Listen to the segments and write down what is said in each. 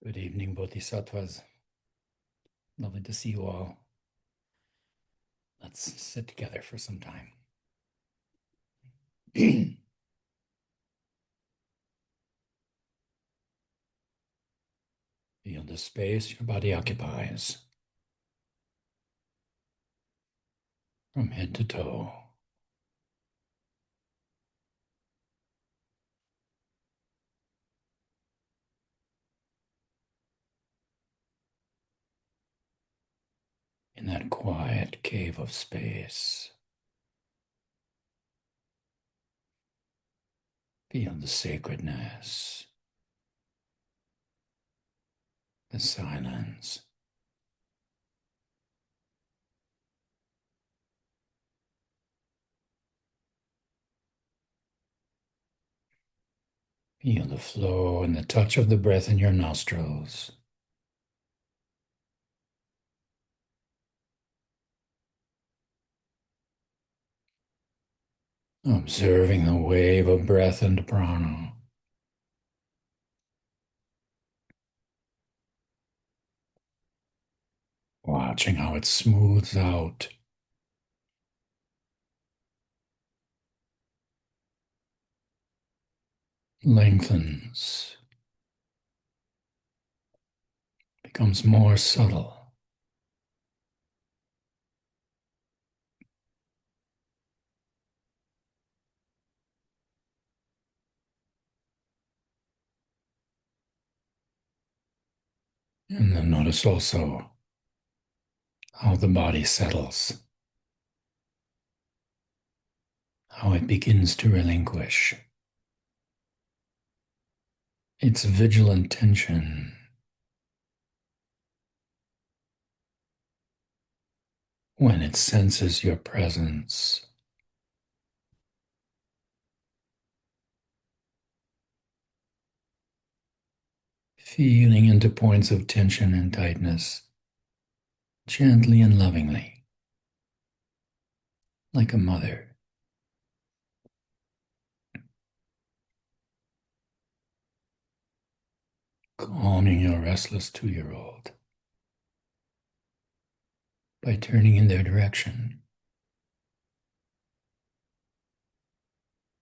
Good evening, Bodhisattvas. Lovely to see you all. Let's sit together for some time. Feel the space your body occupies from head to toe. In that quiet cave of space, feel the sacredness, the silence. Feel the flow and the touch of the breath in your nostrils. Observing the wave of breath and prana. Watching how it smooths out, lengthens, becomes more subtle. And then notice also how the body settles, how it begins to relinquish its vigilant tension when it senses your presence. Feeling into points of tension and tightness, gently and lovingly, like a mother. Calming your restless 2-year-old by turning in their direction.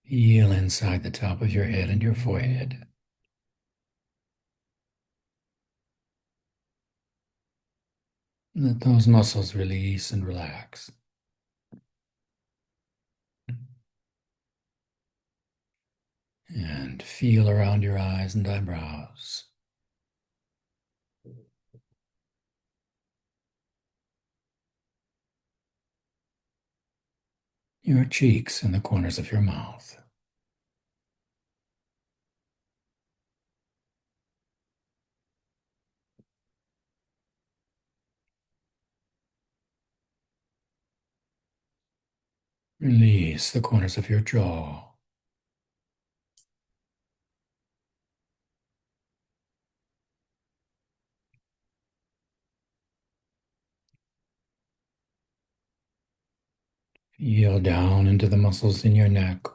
Feel inside the top of your head and your forehead. Let those muscles release and relax. And feel around your eyes and eyebrows. Your cheeks and the corners of your mouth. Release the corners of your jaw. Feel down into the muscles in your neck.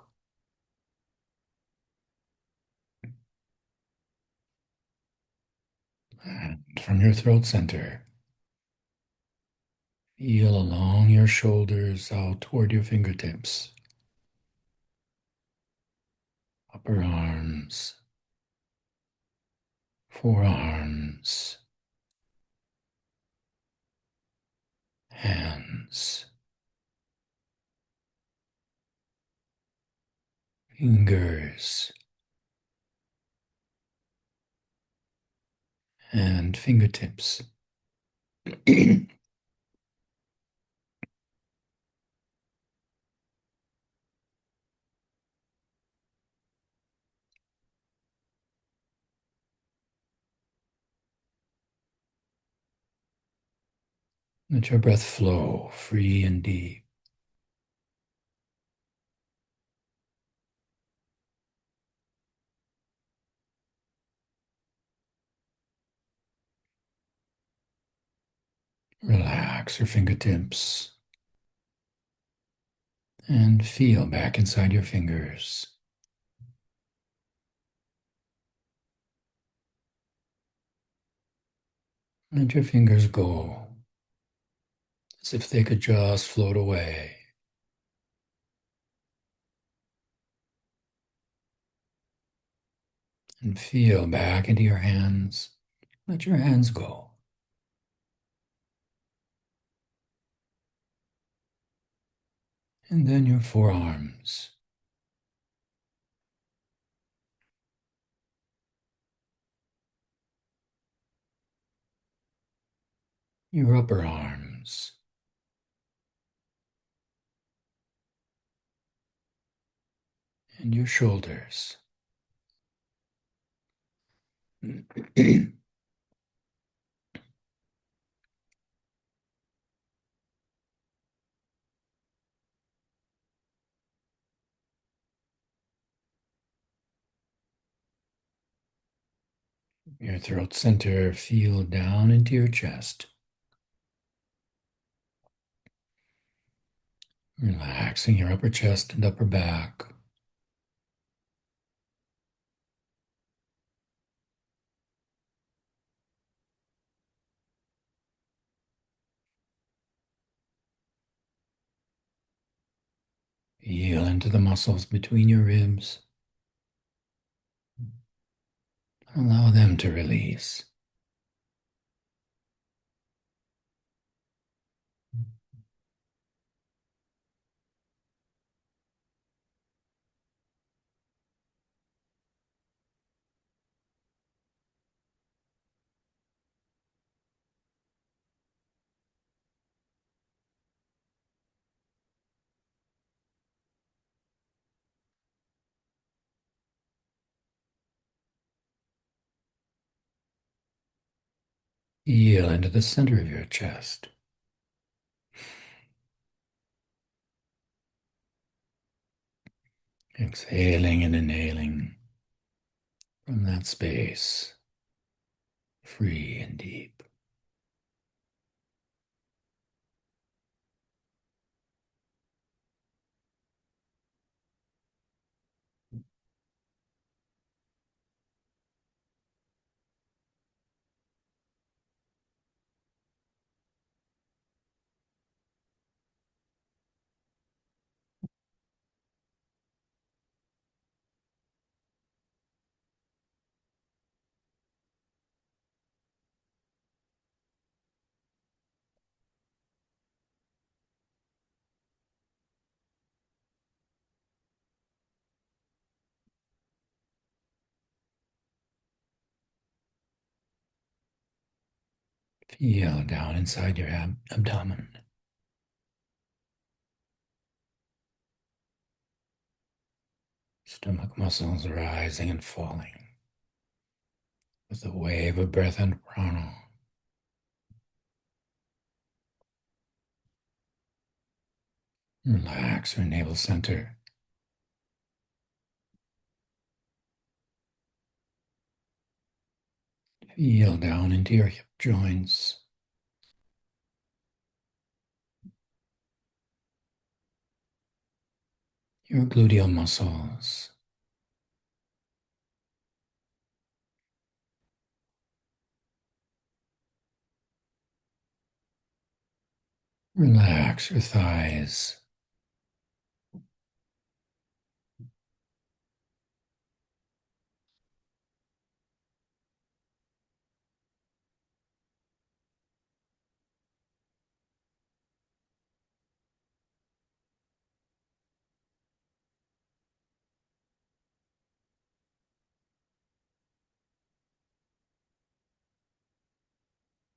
And from your throat center, feel along your shoulders out toward your fingertips, upper arms, forearms, hands, fingers, and fingertips. Let your breath flow free and deep. Relax your fingertips and feel back inside your fingers. Let your fingers go as if they could just float away. And feel back into your hands. Let your hands go. And then your forearms, your upper arms, and your shoulders. Your throat center, feel down into your chest. Relaxing your upper chest and upper back. Feel into the muscles between your ribs. Allow them to release. Feel into the center of your chest. Exhaling and inhaling from that space, free and deep. Feel down inside your abdomen. Stomach muscles rising and falling with a wave of breath and prana. Relax your navel center. Feel down into your hip joints. Your gluteal muscles. Relax your thighs.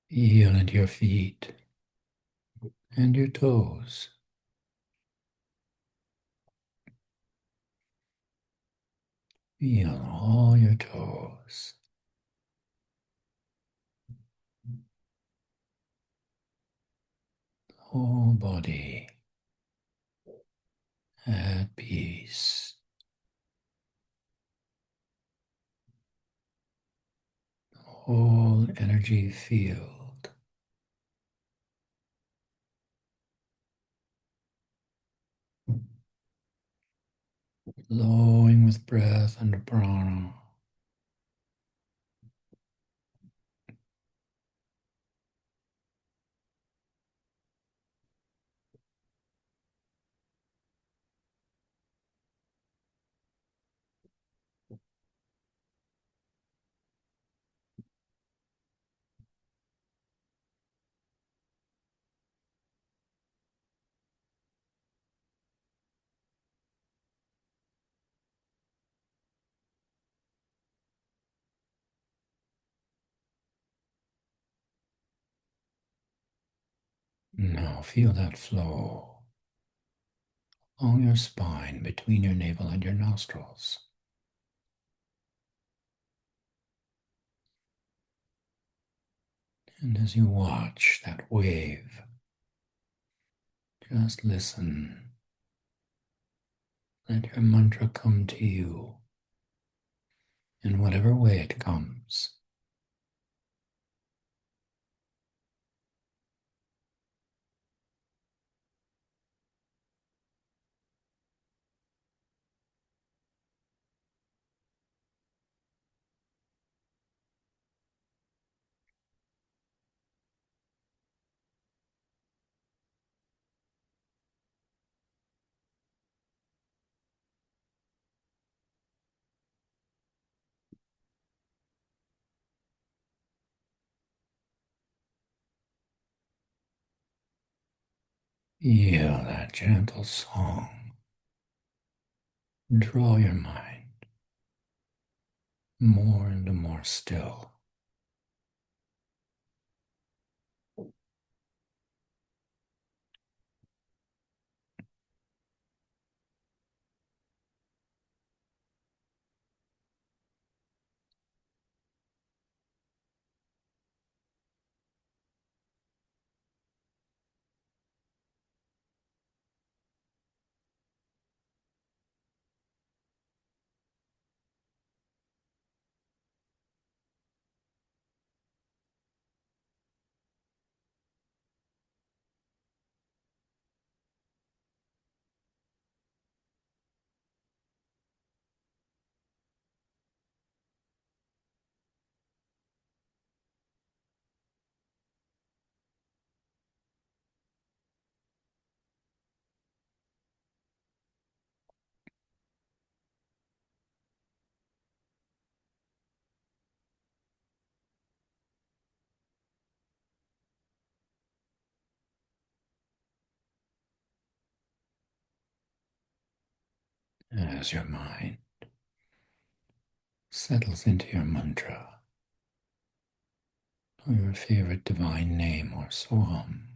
Feel into your feet and your toes. Feel all your toes. Whole body at peace. Whole energy field. Flowing with breath and prana. Now feel that flow along your spine between your navel and your nostrils. And as you watch that wave, just listen. Let your mantra come to you in whatever way it comes. Feel that gentle song. Draw your mind more and more still. As your mind settles into your mantra or your favorite divine name or psalm,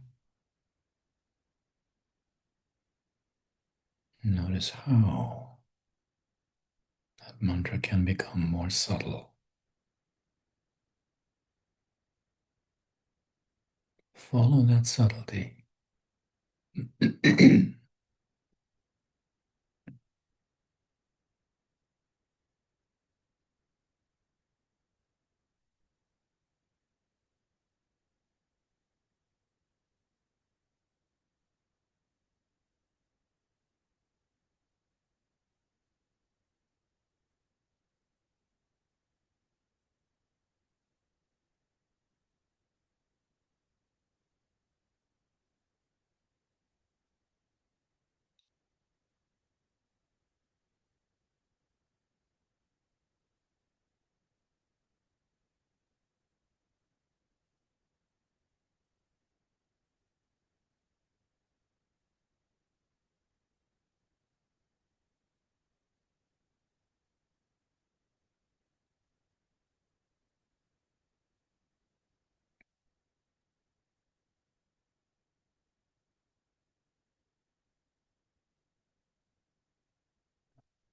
notice how that mantra can become more subtle. Follow that subtlety.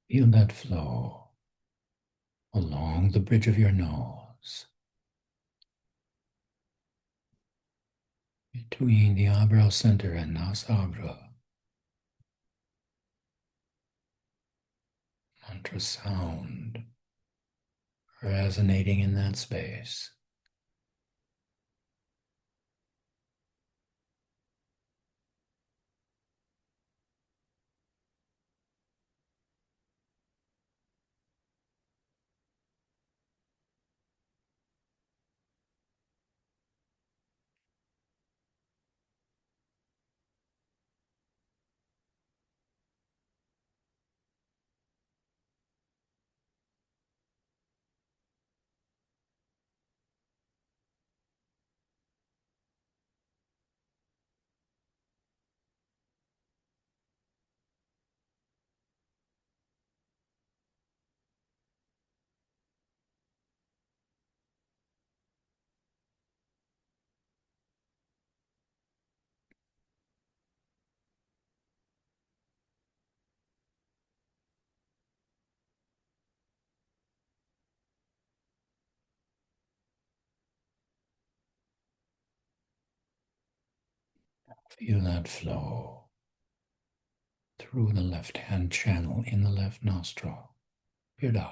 Feel that flow along the bridge of your nose, between the eyebrow center and nasagra. Mantra sound resonating in that space. Feel that flow through the left hand channel in the left nostril. Vweda.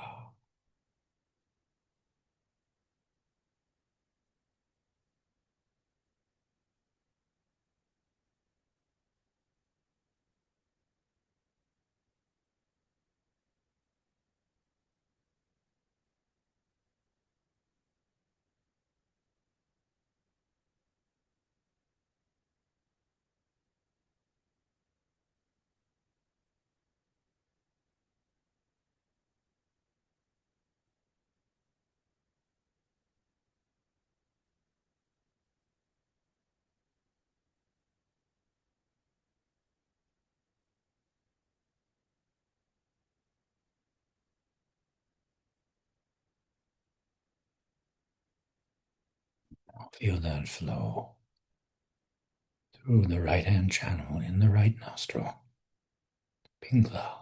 Feel that flow through the right hand channel in the right nostril. Pingla.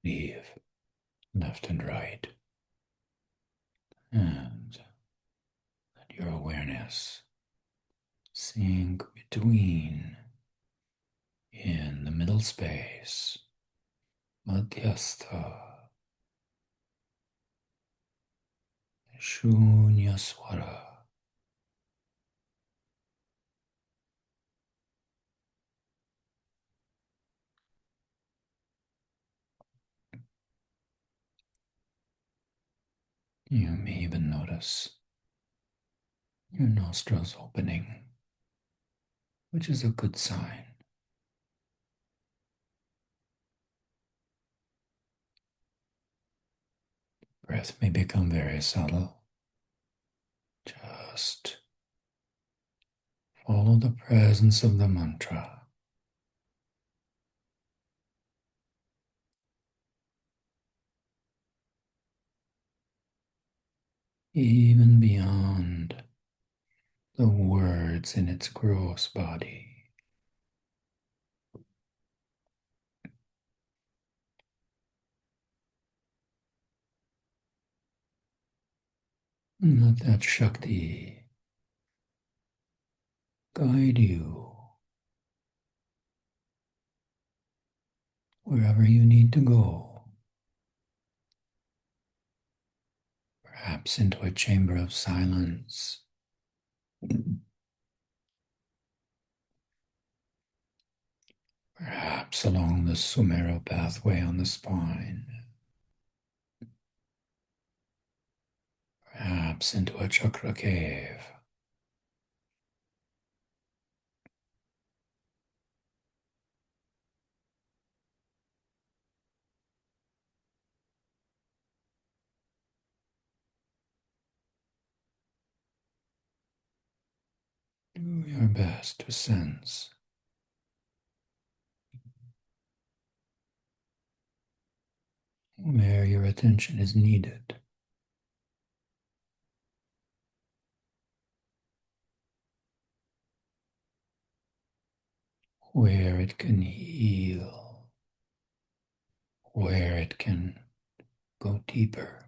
Leave left and right. And let your awareness sink between in the middle space. Madhyastha. Shunya Swara. You may even notice your nostrils opening, which is a good sign. Breath may become very subtle. Just follow the presence of the mantra. Even beyond the words in its gross body. And let that Shakti guide you wherever you need to go. Perhaps into a chamber of silence. Perhaps along the Sumera pathway on the spine. Perhaps into a chakra cave. Do your best to sense where your attention is needed, where it can heal, where it can go deeper.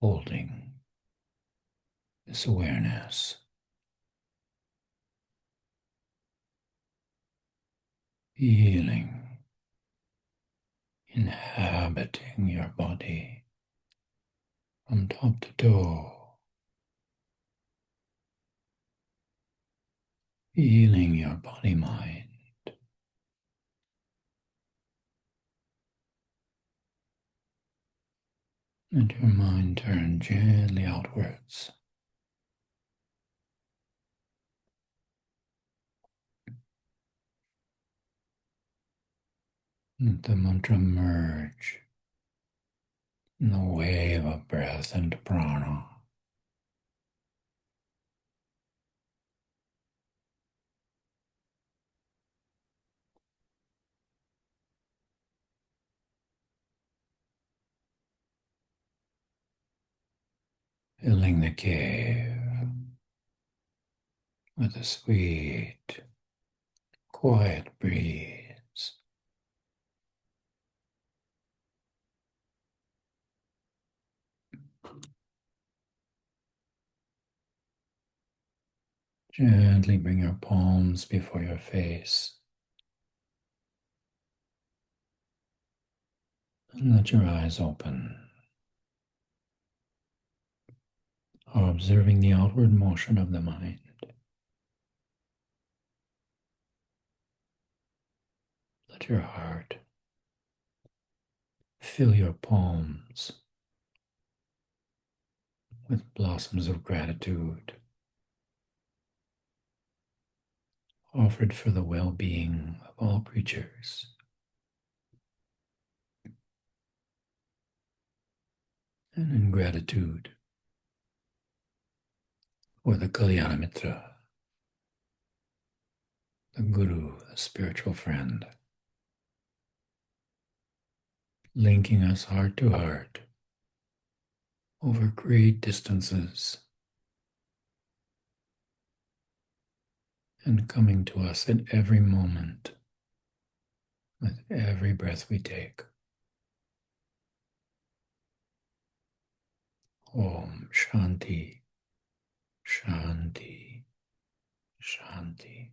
Holding this awareness, feeling, inhabiting your body from top to toe, feeling your body mind. Let your mind turn gently outwards. Let the mantra merge in the wave of breath and prana. Filling the cave with a sweet, quiet breeze. Gently bring your palms before your face and let your eyes open, observing the outward motion of the mind. Let your heart fill your palms with blossoms of gratitude, offered for the well-being of all creatures, and in gratitude for the Kalyanamitra, the Guru, the spiritual friend, linking us heart to heart over great distances and coming to us at every moment with every breath we take. Om Shanti, Shanti, Shanti.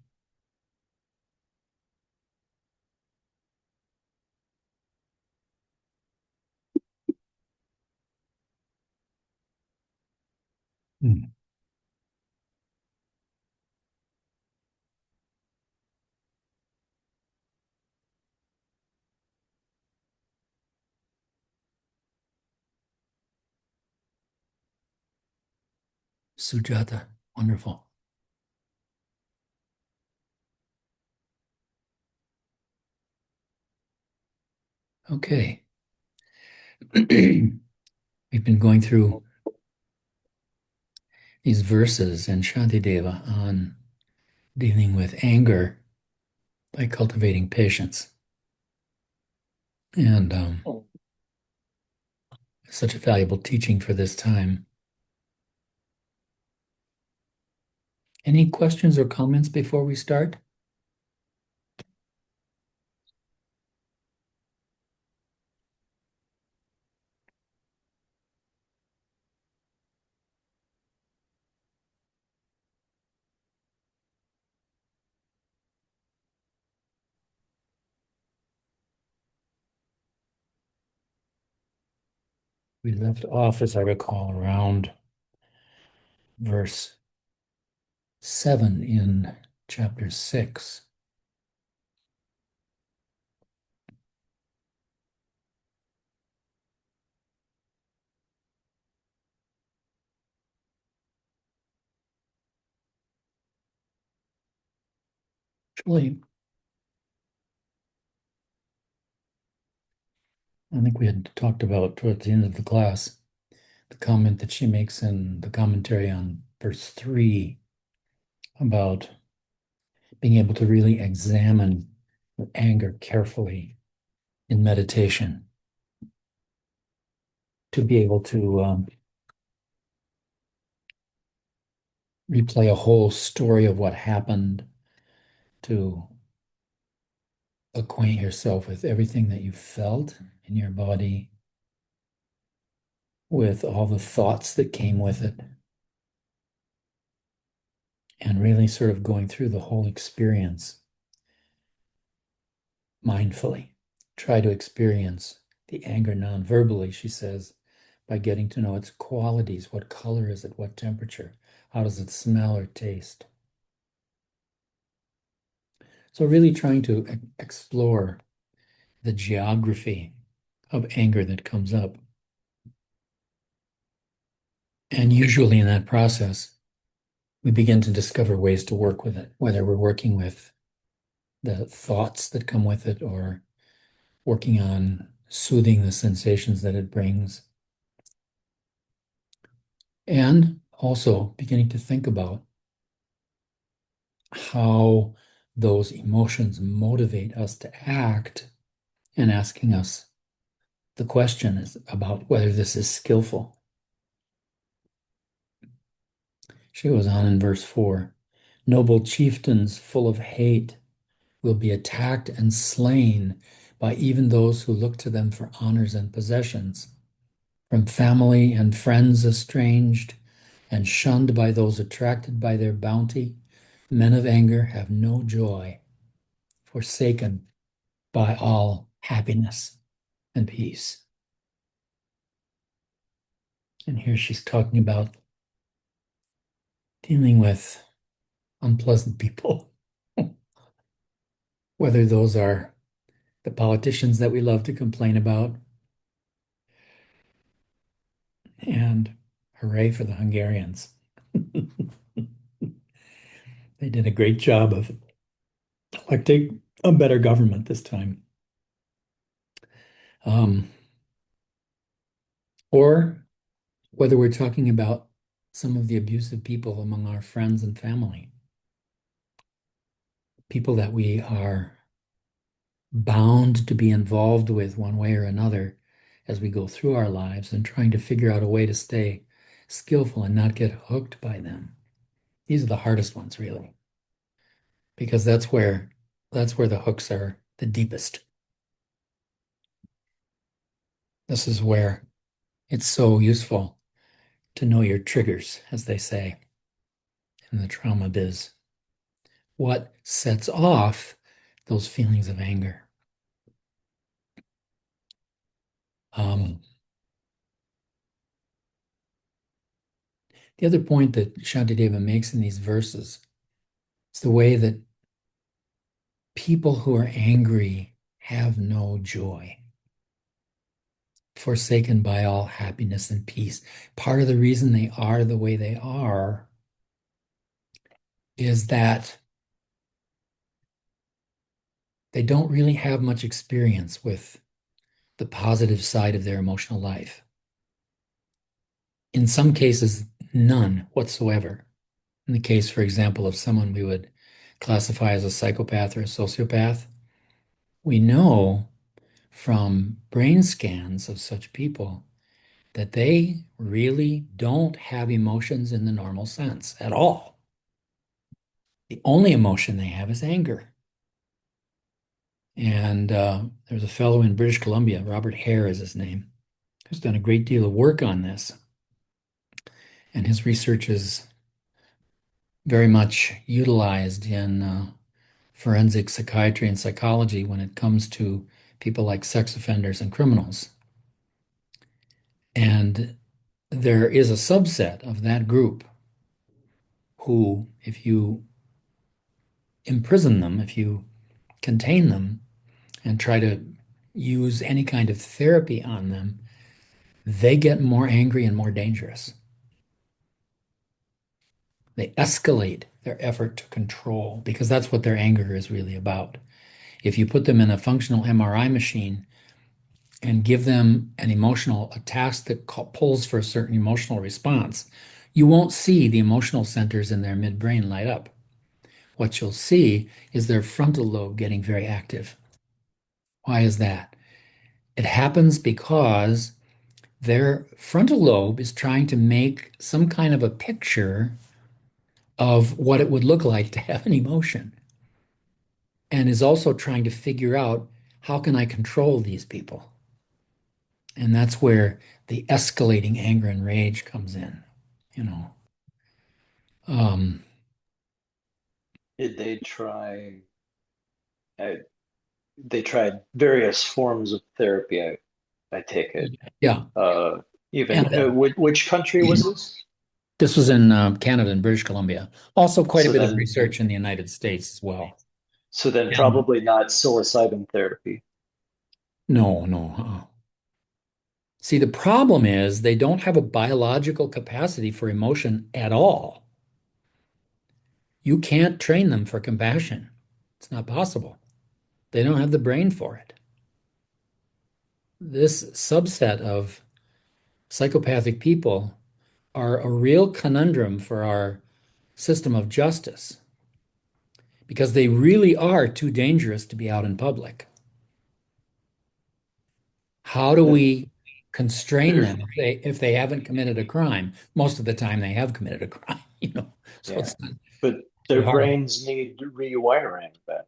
Hmm. Sujata, wonderful. Okay. We've been going through these verses in Shantideva on dealing with anger by cultivating patience. And such a valuable teaching for this time. Any questions or comments before we start? We left off, as I recall, around verse 7 in chapter 6. Actually, I think we had talked about towards the end of the class the comment that she makes in the commentary on verse 3 about being able to really examine anger carefully in meditation, to be able to replay a whole story of what happened, to acquaint yourself with everything that you felt in your body, with all the thoughts that came with it, and really sort of going through the whole experience mindfully. Try to experience the anger non-verbally, she says, by getting to know its qualities. What color is it? What temperature? How does it smell or taste? So really trying to explore the geography of anger that comes up. And usually in that process, we begin to discover ways to work with it, whether we're working with the thoughts that come with it or working on soothing the sensations that it brings. And also beginning to think about how those emotions motivate us to act and asking us the question is about whether this is skillful. She goes on in verse 4. Noble chieftains full of hate will be attacked and slain by even those who look to them for honors and possessions. From family and friends estranged and shunned by those attracted by their bounty, men of anger have no joy, forsaken by all happiness and peace. And here she's talking about dealing with unpleasant people, whether those are the politicians that we love to complain about, and hooray for the Hungarians. They did a great job of electing a better government this time. Um, or whether we're talking about some of the abusive people among our friends and family, people that we are bound to be involved with one way or another as we go through our lives and trying to figure out a way to stay skillful and not get hooked by them. These are the hardest ones, really, because that's where the hooks are the deepest. This is where it's so useful to know your triggers, as they say in the trauma biz. What sets off those feelings of anger? Um, the other point that Shantideva makes in these verses is the way that people who are angry have no joy, forsaken by all happiness and peace. Part of the reason they are the way they are is that they don't really have much experience with the positive side of their emotional life. In some cases, none whatsoever. In the case, for example, of someone we would classify as a psychopath or a sociopath, we know from brain scans of such people that they really don't have emotions in the normal sense at all. The only emotion they have is anger. And there's a fellow in British Columbia, Robert Hare is his name, who's done a great deal of work on this. And his research is very much utilized in forensic psychiatry and psychology when it comes to people like sex offenders and criminals. And there is a subset of that group who, if you imprison them, if you contain them and try to use any kind of therapy on them, they get more angry and more dangerous. They escalate their effort to control because that's what their anger is really about. If you put them in a functional MRI machine and give them a task that pulls for a certain emotional response, you won't see the emotional centers in their midbrain light up. What you'll see is their frontal lobe getting very active. Why is that? It happens because their frontal lobe is trying to make some kind of a picture of what it would look like to have an emotion. and is also trying to figure out how can I control these people? And that's where the escalating anger and rage comes in, you know. Um, Did they try? Uh, they tried various forms of therapy. I take it. yeah, Uh, and even which country was this? this was in Canada and British Columbia. Also, quite a So bit of then, research in the United States as well. so then And probably not psilocybin therapy. no, no. See, the problem is they don't have a biological capacity for emotion at all. You can't train them for compassion. It's not possible. They don't have the brain for it. This subset of psychopathic people are a real conundrum for our system of justice because they really are too dangerous to be out in public. How do Then we constrain they're them if they haven't committed a crime? Most of the time they have committed a crime, so yeah, it's not but too their hard. brains need rewiring. Then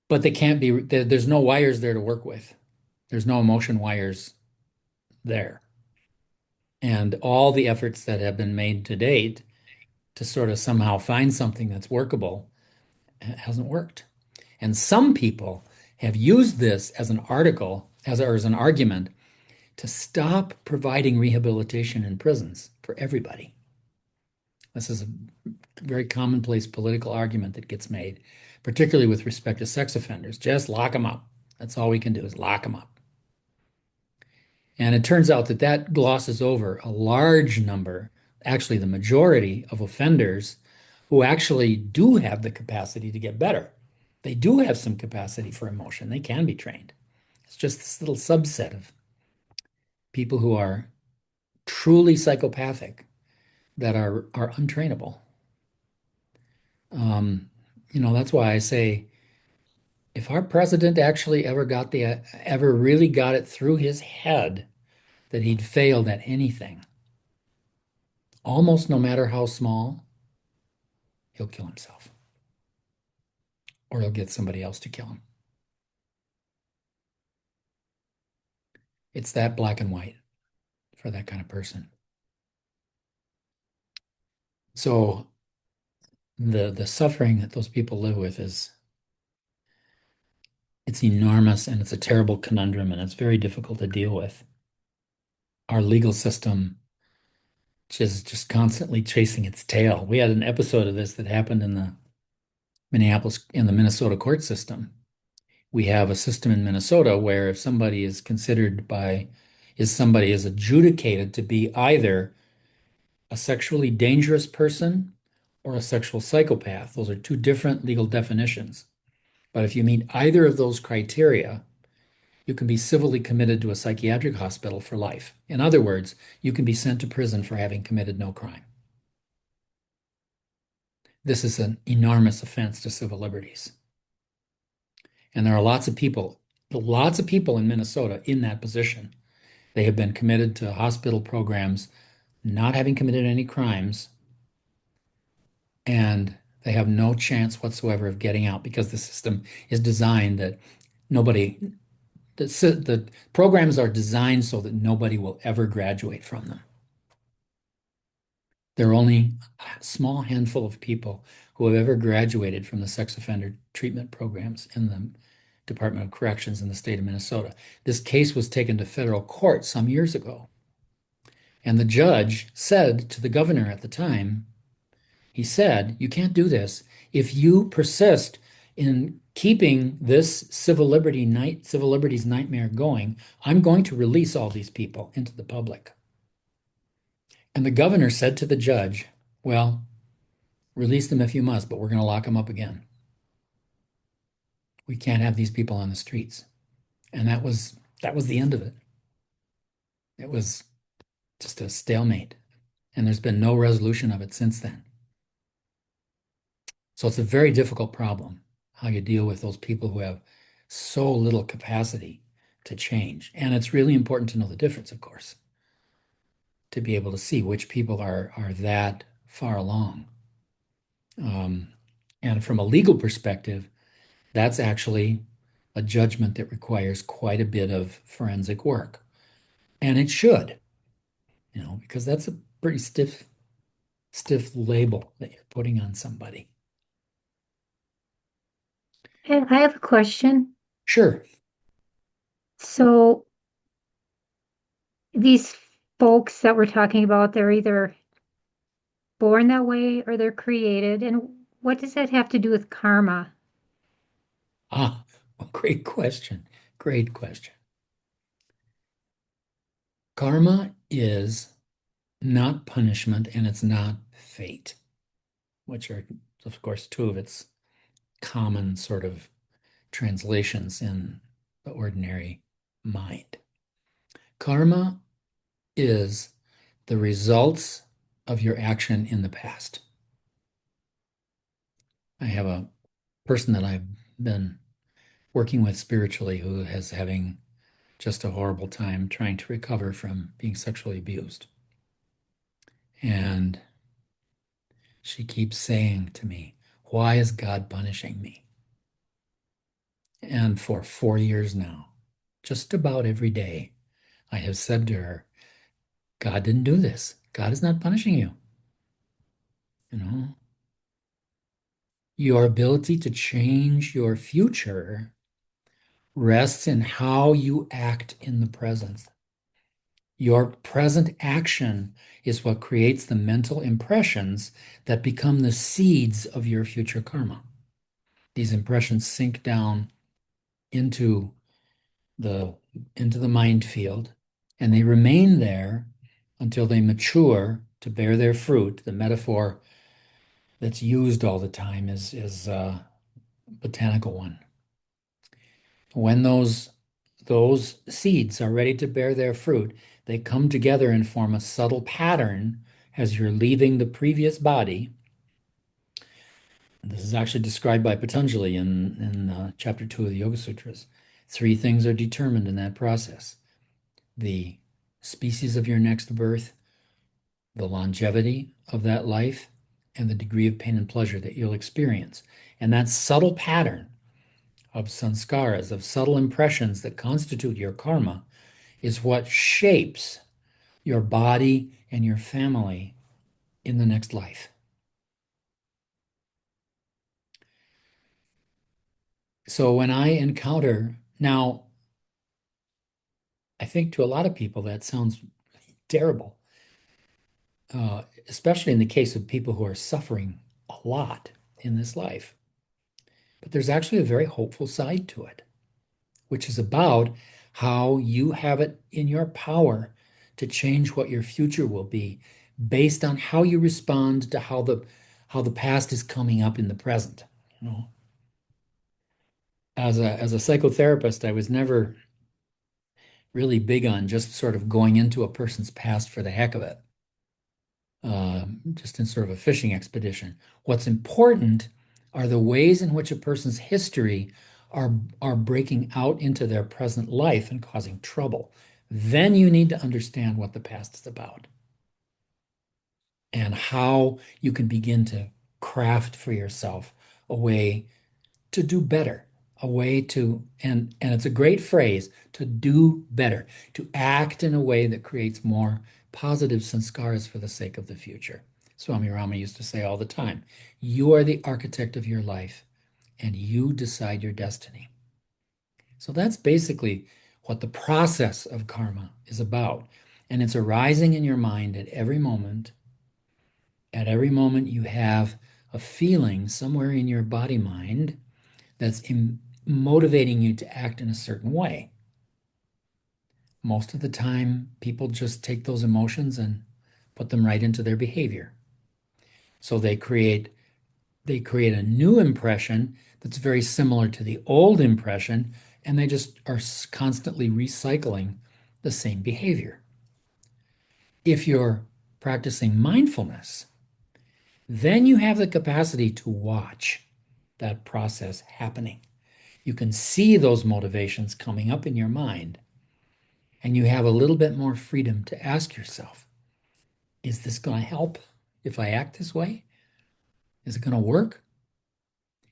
But they can't be, there's no wires there to work with. There's no emotion wires there. And all the efforts that have been made to date to sort of somehow find something that's workable hasn't worked. And some people have used this as an article, or as an argument to stop providing rehabilitation in prisons for everybody. This is a very commonplace political argument that gets made, particularly with respect to sex offenders. Just lock them up. That's all we can do is lock them up. And it turns out that that glosses over a large number, actually the majority of offenders who actually do have the capacity to get better. They do have some capacity for emotion. They can be trained. It's just this little subset of people who are truly psychopathic that are untrainable. Um, that's why I say if our president actually ever really got it through his head that he'd failed at anything, almost no matter how small, he'll kill himself or he'll get somebody else to kill him. It's that black and white for that kind of person. So the suffering that those people live with is it's enormous and it's a terrible conundrum and it's very difficult to deal with. Our legal system just constantly chasing its tail. We had an episode of this that happened in the Minnesota court system. We have a system in Minnesota where if somebody is somebody is adjudicated to be either a sexually dangerous person or a sexual psychopath. Those are two different legal definitions. But if you meet either of those criteria, you can be civilly committed to a psychiatric hospital for life. In other words, you can be sent to prison for having committed no crime. This is an enormous offense to civil liberties. And there are lots of people in Minnesota in that position. They have been committed to hospital programs, not having committed any crimes, and they have no chance whatsoever of getting out because the system is designed that nobody, the programs are designed so that nobody will ever graduate from them. There are only a small handful of people who have ever graduated from the sex offender treatment programs in the Department of Corrections in the state of Minnesota. This case was taken to federal court some years ago, and the judge said to the governor at the time, he said, "You can't do this. If you persist in keeping this civil liberties nightmare going, I'm going to release all these people into the public." And the governor said to the judge, "Well, release them if you must, but we're going to lock them up again. We can't have these people on the streets." And that was the end of it. It was just a stalemate, and there's been no resolution of it since then. So it's a very difficult problem how you deal with those people who have so little capacity to change. And it's really important to know the difference, of course, to be able to see which people are that far along. Um, and from a legal perspective, That's actually a judgment that requires quite a bit of forensic work. And it should, because that's a pretty stiff label that you're putting on somebody. And I have a question. Sure. So these folks that we're talking about, they're either born that way or they're created. And what does that have to do with karma? Ah, well, great question. Great question. Karma is not punishment and it's not fate, which are, of course, two of its common sort of translations in the ordinary mind. Karma is the results of your action in the past. I have a person that I've been working with spiritually who is having just a horrible time trying to recover from being sexually abused. And she keeps saying to me, "Why is God punishing me?" And for 4 years now, just about every day, I have said to her, God didn't do this. God is not punishing you. You know, your ability to change your future rests in how you act in the present. Your present action is what creates the mental impressions that become the seeds of your future karma. These impressions sink down into the into the mind field, and they remain there until they mature to bear their fruit. The metaphor that's used all the time is a botanical one. When those seeds are ready to bear their fruit, they come together and form a subtle pattern as you're leaving the previous body. This is actually described by Patanjali in chapter 2 of the Yoga Sutras. Three things are determined in that process: the species of your next birth, the longevity of that life, and the degree of pain and pleasure that you'll experience. And that subtle pattern of sanskaras, of subtle impressions that constitute your karma, is what shapes your body and your family in the next life. So when I encounter, now, I think to a lot of people that sounds terrible, especially in the case of people who are suffering a lot in this life. But there's actually a very hopeful side to it, which is about how you have it in your power to change what your future will be based on how you respond to how the past is coming up in the present. You know, as a psychotherapist, I was never really big on just sort of going into a person's past for the heck of it, just in sort of a fishing expedition. What's important are the ways in which a person's history are breaking out into their present life and causing trouble. Then you need to understand what the past is about and how you can begin to craft for yourself a way to do better, a way to, and it's a great phrase, to do better, to act in a way that creates more positive sanskaras for the sake of the future. Swami Rama used to say all the time, you are the architect of your life and you decide your destiny. So that's basically what the process of karma is about. And it's arising in your mind at every moment. At every moment, you have a feeling somewhere in your body mind that's motivating you to act in a certain way. Most of the time, people just take those emotions and put them right into their behavior. So they create a new impression that's very similar to the old impression, and they just are constantly recycling the same behavior. If you're practicing mindfulness, then you have the capacity to watch that process happening. You can see those motivations coming up in your mind, and you have a little bit more freedom to ask yourself, is this going to help if I act this way? Is it going to work?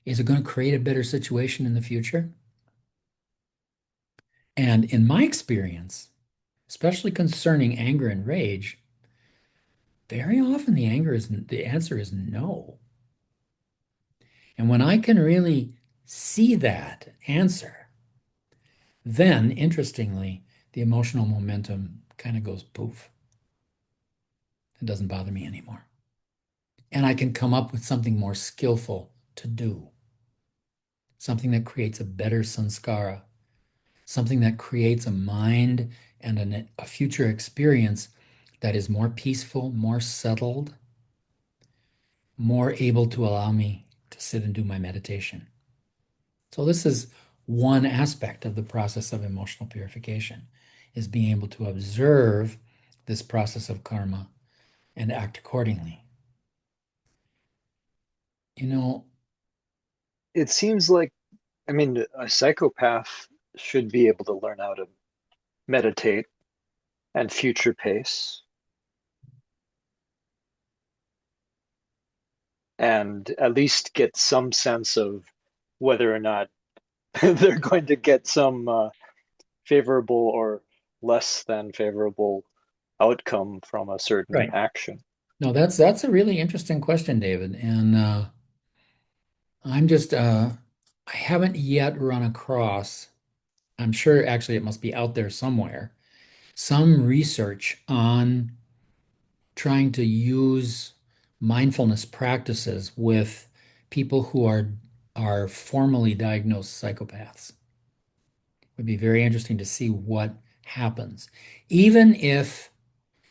Is it going to create a better situation in the future? And in my experience, especially concerning anger and rage, very often the answer is no. And when I can really see that answer, then interestingly, the emotional momentum kind of goes poof. It doesn't bother me anymore. And I can come up with something more skillful to do, something that creates a better sanskara, something that creates a mind and a future experience that is more peaceful, more settled, more able to allow me to sit and do my meditation. So this is one aspect of the process of emotional purification, is being able to observe this process of karma and act accordingly. You know, It seems like, I mean, a psychopath should be able to learn how to meditate and future pace and at least get some sense of whether or not they're going to get some favorable or less than favorable outcome from a certain right. action. No, that's a really interesting question, David. And I'm just I haven't yet run across, I'm sure actually it must be out there somewhere, some research on trying to use mindfulness practices with people who are formally diagnosed psychopaths. It would be very interesting to see what happens. Even if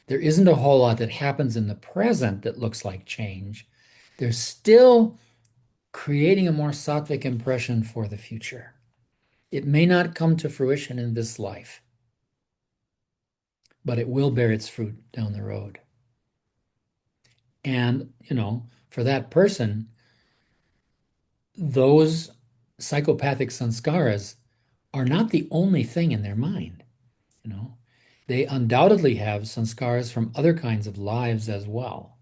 there isn't a whole lot that happens in the present that looks like change, there's still creating a more sattvic impression for the future. It may not come to fruition in this life, but it will bear its fruit down the road. And, for that person, those psychopathic sanskaras are not the only thing in their mind, you know. They undoubtedly have sanskaras from other kinds of lives as well.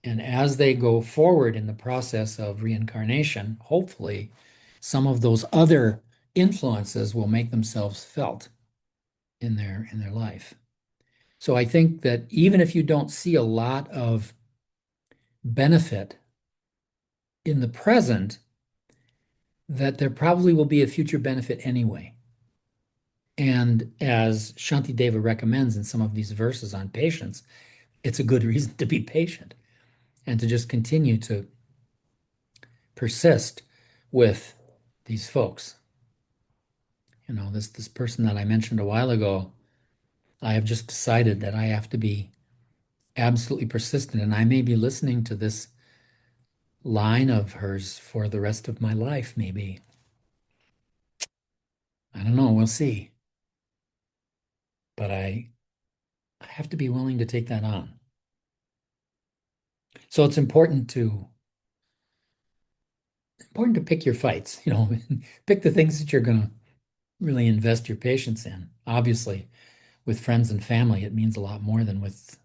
And as they go forward in the process of reincarnation, hopefully some of those other influences will make themselves felt in their life. So I think that even if you don't see a lot of benefit in the present, that there probably will be a future benefit anyway. And as Shantideva recommends in some of these verses on patience, it's a good reason to be patient and to just continue to persist with these folks. This person that I mentioned a while ago, I have just decided that I have to be absolutely persistent, and I may be listening to this line of hers for the rest of my life, maybe. I don't know, we'll see. But I have to be willing to take that on. So it's important to pick your fights, pick the things that you're going to really invest your patience in. Obviously, with friends and family, it means a lot more than with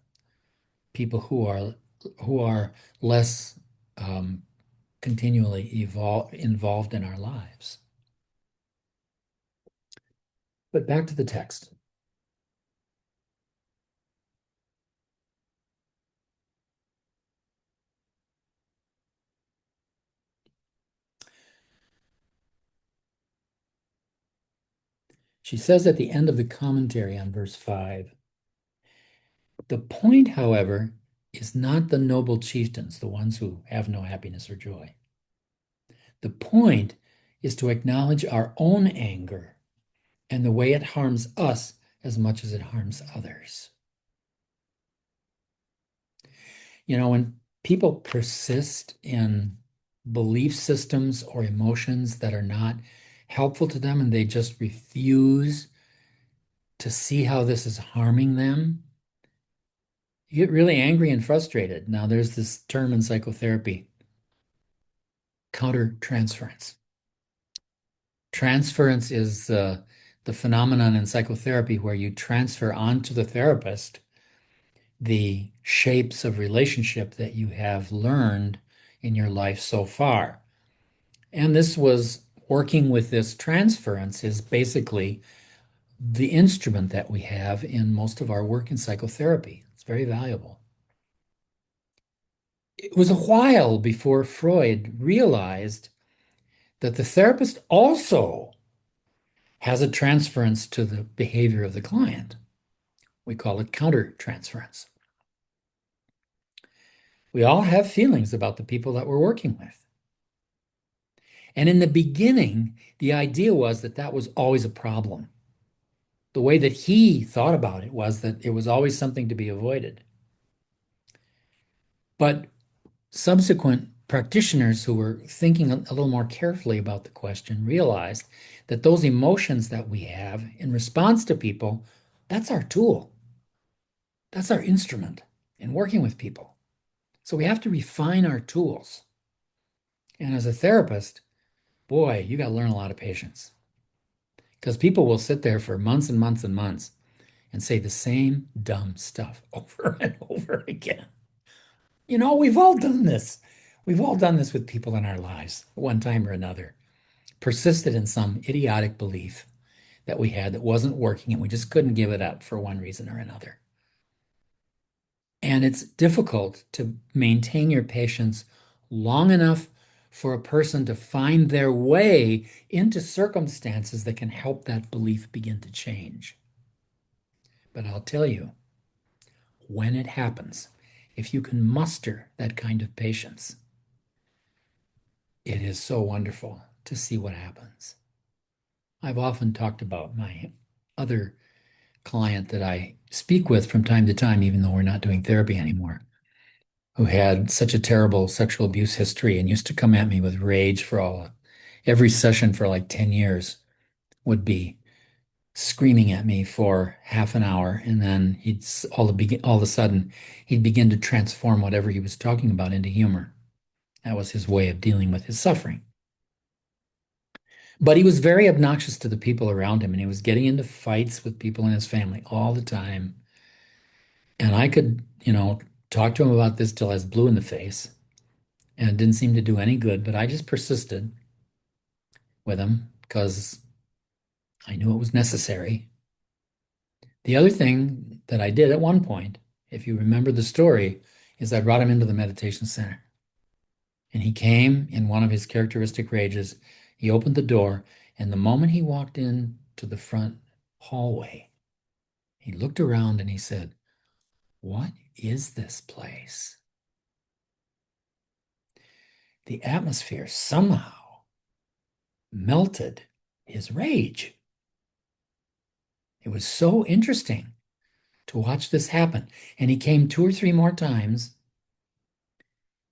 people who are less continually involved in our lives. But back to the text. She says at the end of the commentary on verse 5, the point, however, is not the noble chieftains, the ones who have no happiness or joy. The point is to acknowledge our own anger and the way it harms us as much as it harms others. When people persist in belief systems or emotions that are not helpful to them and they just refuse to see how this is harming them, you get really angry and frustrated. Now, there's this term in psychotherapy, countertransference. Transference is the phenomenon in psychotherapy where you transfer onto the therapist the shapes of relationship that you have learned in your life so far. And this was working with this transference is basically the instrument that we have in most of our work in psychotherapy. It's very valuable. It was a while before Freud realized that the therapist also has a transference to the behavior of the client. We call it countertransference. We all have feelings about the people that we're working with. And in the beginning, the idea was that that was always a problem. The way that he thought about it was that it was always something to be avoided. But subsequent practitioners who were thinking a little more carefully about the question realized that those emotions that we have in response to people, that's our tool. That's our instrument in working with people. So we have to refine our tools. And as a therapist, boy, you got to learn a lot of patience because people will sit there for months and months and months and say the same dumb stuff over and over again. You know, we've all done this. We've all done this with people in our lives at one time or another, persisted in some idiotic belief that we had that wasn't working and we just couldn't give it up for one reason or another. And it's difficult to maintain your patience long enough for a person to find their way into circumstances that can help that belief begin to change. But I'll tell you, when it happens, if you can muster that kind of patience, it is so wonderful to see what happens. I've often talked about my other client that I speak with from time to time, even though we're not doing therapy anymore, who had such a terrible sexual abuse history and used to come at me with rage for every session for like 10 years, would be screaming at me for half an hour, and then all of a sudden he'd begin to transform whatever he was talking about into humor. That was his way of dealing with his suffering. But he was very obnoxious to the people around him, and he was getting into fights with people in his family all the time. And I could, talk to him about this till I was blue in the face, and it didn't seem to do any good, but I just persisted with him because I knew it was necessary. The other thing that I did at one point, if you remember the story, is I brought him into the meditation center. And he came in one of his characteristic rages. He opened the door, and the moment he walked in to the front hallway, he looked around and he said, "What is this place?" The atmosphere somehow melted his rage. It was so interesting to watch this happen. And he came 2 or 3 more times.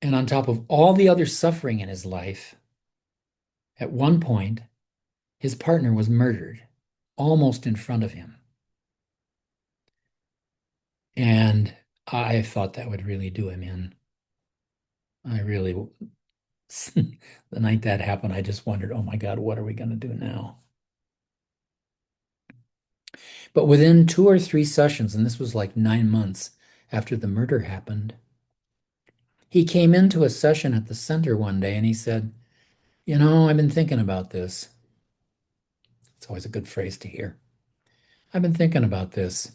And on top of all the other suffering in his life, at one point, his partner was murdered almost in front of him. And I thought that would really do him in. I really, the night that happened, I just wondered, oh my God, what are we going to do now? But within 2 or 3 sessions, and this was like 9 months after the murder happened, he came into a session at the center one day and he said, I've been thinking about this. It's always a good phrase to hear. I've been thinking about this.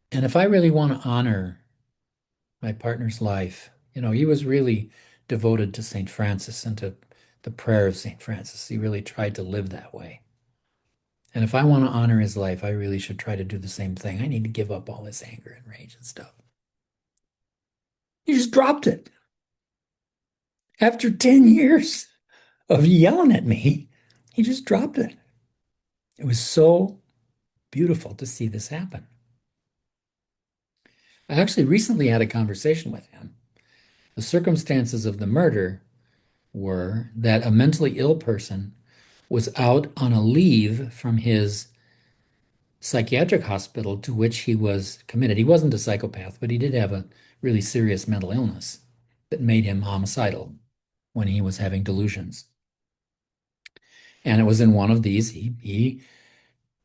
And if I really want to honor my partner's life, he was really devoted to St. Francis and to the prayer of St. Francis. He really tried to live that way. And if I want to honor his life, I really should try to do the same thing. I need to give up all this anger and rage and stuff. He just dropped it. After 10 years of yelling at me, he just dropped it. It was so beautiful to see this happen. I actually recently had a conversation with him. The circumstances of the murder were that a mentally ill person was out on a leave from his psychiatric hospital to which he was committed. He wasn't a psychopath, but he did have a really serious mental illness that made him homicidal when he was having delusions. And it was in one of these, he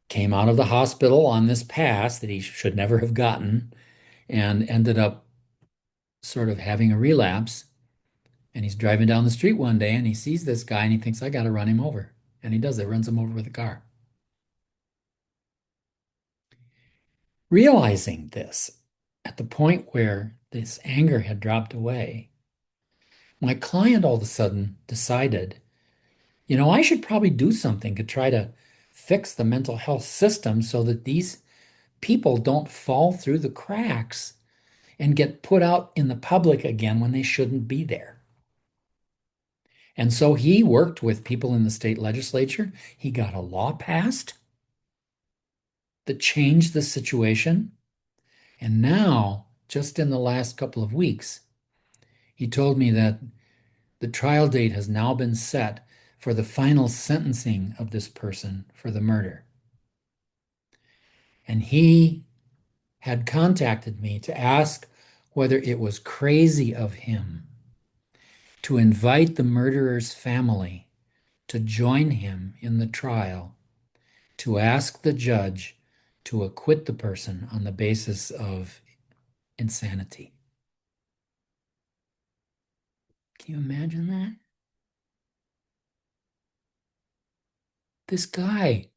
came out of the hospital on this pass that he should never have gotten and ended up sort of having a relapse. And he's driving down the street one day and he sees this guy and he thinks, I got to run him over. And he does it, runs him over with a car. Realizing this at the point where this anger had dropped away, my client all of a sudden decided, I should probably do something to try to fix the mental health system so that these people don't fall through the cracks and get put out in the public again when they shouldn't be there. And so he worked with people in the state legislature. He got a law passed that changed the situation. And now, just in the last couple of weeks, he told me that the trial date has now been set for the final sentencing of this person for the murder. And he had contacted me to ask whether it was crazy of him to invite the murderer's family to join him in the trial, to ask the judge to acquit the person on the basis of insanity. Can you imagine that? This guy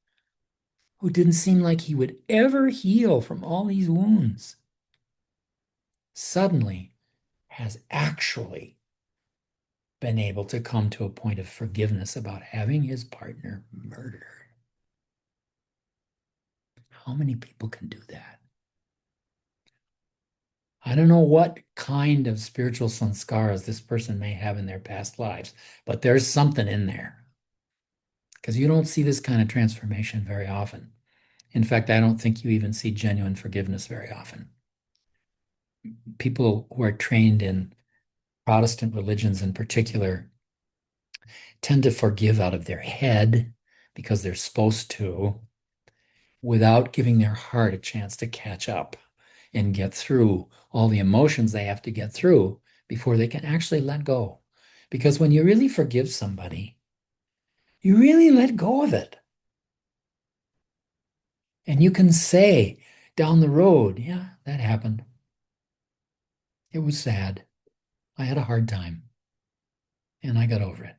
who didn't seem like he would ever heal from all these wounds suddenly has actually been able to come to a point of forgiveness about having his partner murdered. How many people can do that? I don't know what kind of spiritual sanskaras this person may have in their past lives, but there's something in there. Because you don't see this kind of transformation very often. In fact, I don't think you even see genuine forgiveness very often. People who are trained in Protestant religions in particular tend to forgive out of their head because they're supposed to, without giving their heart a chance to catch up and get through all the emotions they have to get through before they can actually let go. Because when you really forgive somebody, you really let go of it. And you can say down the road, yeah, that happened. It was sad. I had a hard time. And I got over it.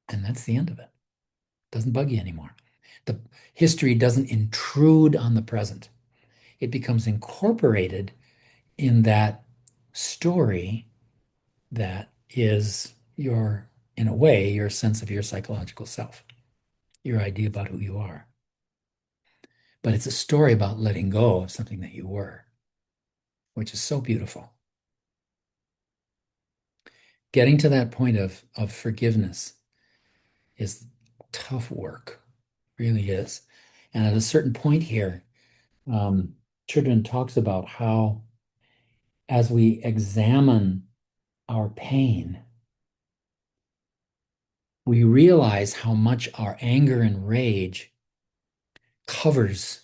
And that's the end of it. It doesn't bug you anymore. The history doesn't intrude on the present. It becomes incorporated in that story that is your, in a way, your sense of your psychological self, your idea about who you are. But it's a story about letting go of something that you were, which is so beautiful. Getting to that point of forgiveness is tough work, really is. And at a certain point here, Children talks about how as we examine our pain, we realize how much our anger and rage covers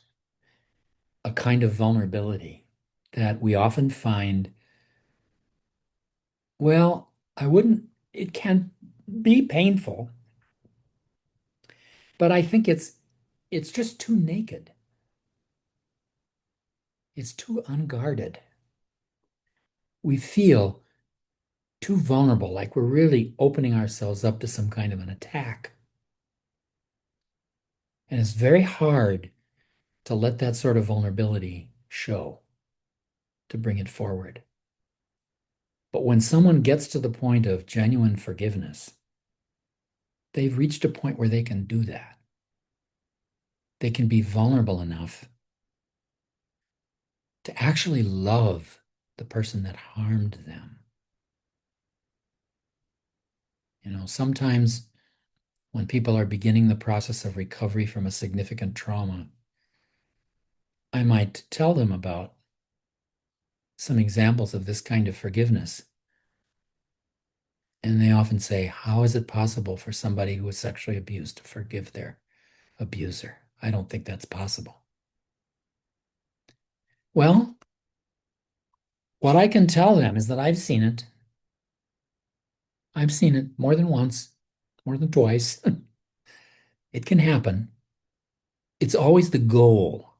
a kind of vulnerability that we often find, well, it can be painful, but I think it's just too naked. It's too unguarded. We feel too vulnerable, like we're really opening ourselves up to some kind of an attack. And it's very hard to let that sort of vulnerability show, to bring it forward. But when someone gets to the point of genuine forgiveness, they've reached a point where they can do that. They can be vulnerable enough to actually love the person that harmed them. Sometimes when people are beginning the process of recovery from a significant trauma, I might tell them about some examples of this kind of forgiveness. And they often say, how is it possible for somebody who was sexually abused to forgive their abuser? I don't think that's possible. Well, what I can tell them is that I've seen it. I've seen it more than once, more than twice. It can happen. It's always the goal.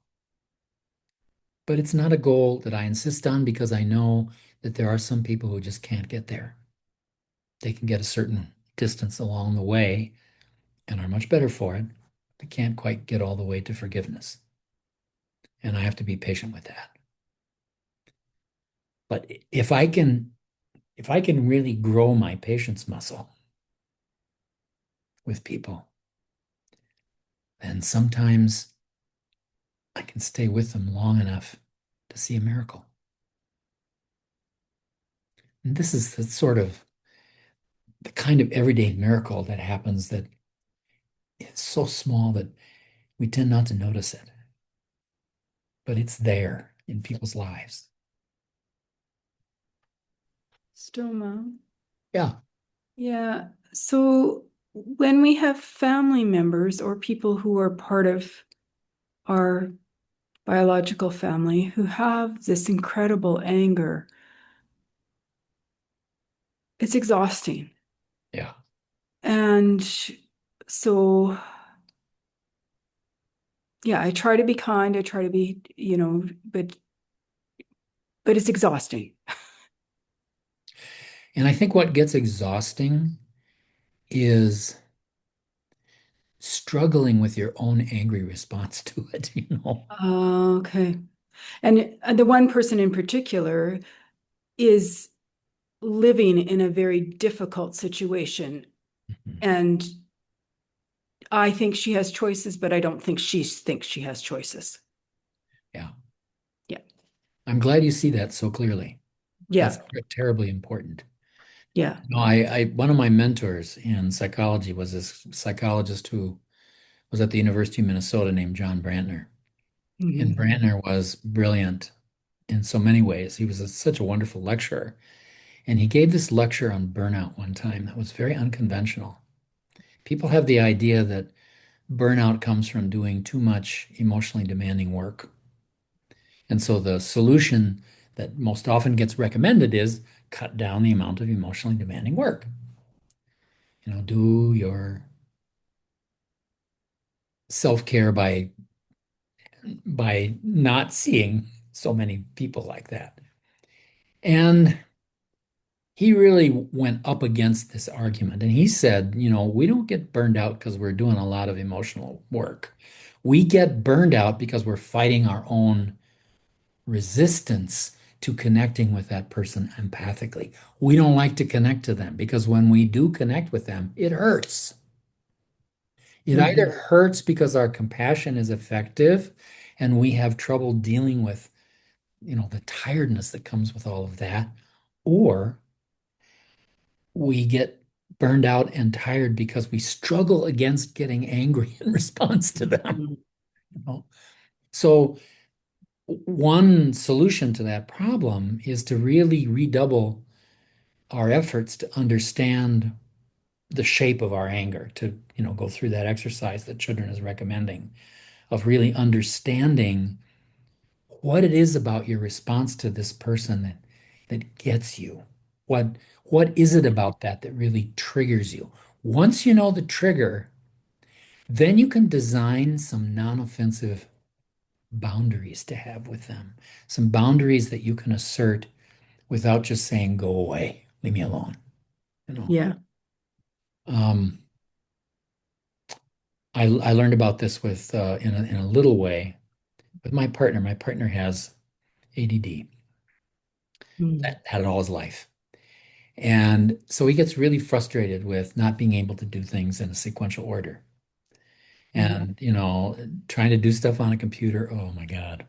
But it's not a goal that I insist on because I know that there are some people who just can't get there. They can get a certain distance along the way and are much better for it. They can't quite get all the way to forgiveness. And I have to be patient with that. But if I can really grow my patience muscle with people, then sometimes I can stay with them long enough to see a miracle. And this is the sort of the kind of everyday miracle that happens that is so small that we tend not to notice it, but it's there in people's lives. Stoma. Yeah. Yeah. So when we have family members or people who are part of our biological family who have this incredible anger, it's exhausting. Yeah. And so, yeah, I try to be kind. I try to be, but it's exhausting. And I think what gets exhausting is struggling with your own angry response to it, you know. Okay. And the one person in particular is living in a very difficult situation. And I think she has choices, but I don't think she thinks she has choices. Yeah. Yeah. I'm glad you see that so clearly. Yeah. That's terribly important. Yeah. No, one of my mentors in psychology was this psychologist who was at the University of Minnesota named John Brantner. And Mhm. Brantner was brilliant in so many ways. He was such a wonderful lecturer. And he gave this lecture on burnout one time that was very unconventional. People have the idea that burnout comes from doing too much emotionally demanding work. And so the solution that most often gets recommended is cut down the amount of emotionally demanding work. You know, do your self-care by not seeing so many people like that. And he really went up against this argument. And he said, you know, we don't get burned out because we're doing a lot of emotional work. We get burned out because we're fighting our own resistance to connecting with that person empathically. We don't like to connect to them because when we do connect with them, it hurts. It either Mhm. hurts because our compassion is effective and we have trouble dealing with, you know, the tiredness that comes with all of that, or we get burned out and tired because we struggle against getting angry in response to them. Mhm. You know? So one solution to that problem is to really redouble our efforts to understand the shape of our anger, to, you know, go through that exercise that Children is recommending of really understanding what it is about your response to this person that gets you. What is it about that that really triggers you? Once you know the trigger, then you can design some non-offensive boundaries to have with them, some boundaries that you can assert without just saying, go away, leave me alone. You know, Yeah. um, I learned about this with in a little way with my partner. My partner has ADD, Mhm. that had it all his life. And so he gets really frustrated with not being able to do things in a sequential order. Mhm. And, you know, trying to do stuff on a computer, oh my God.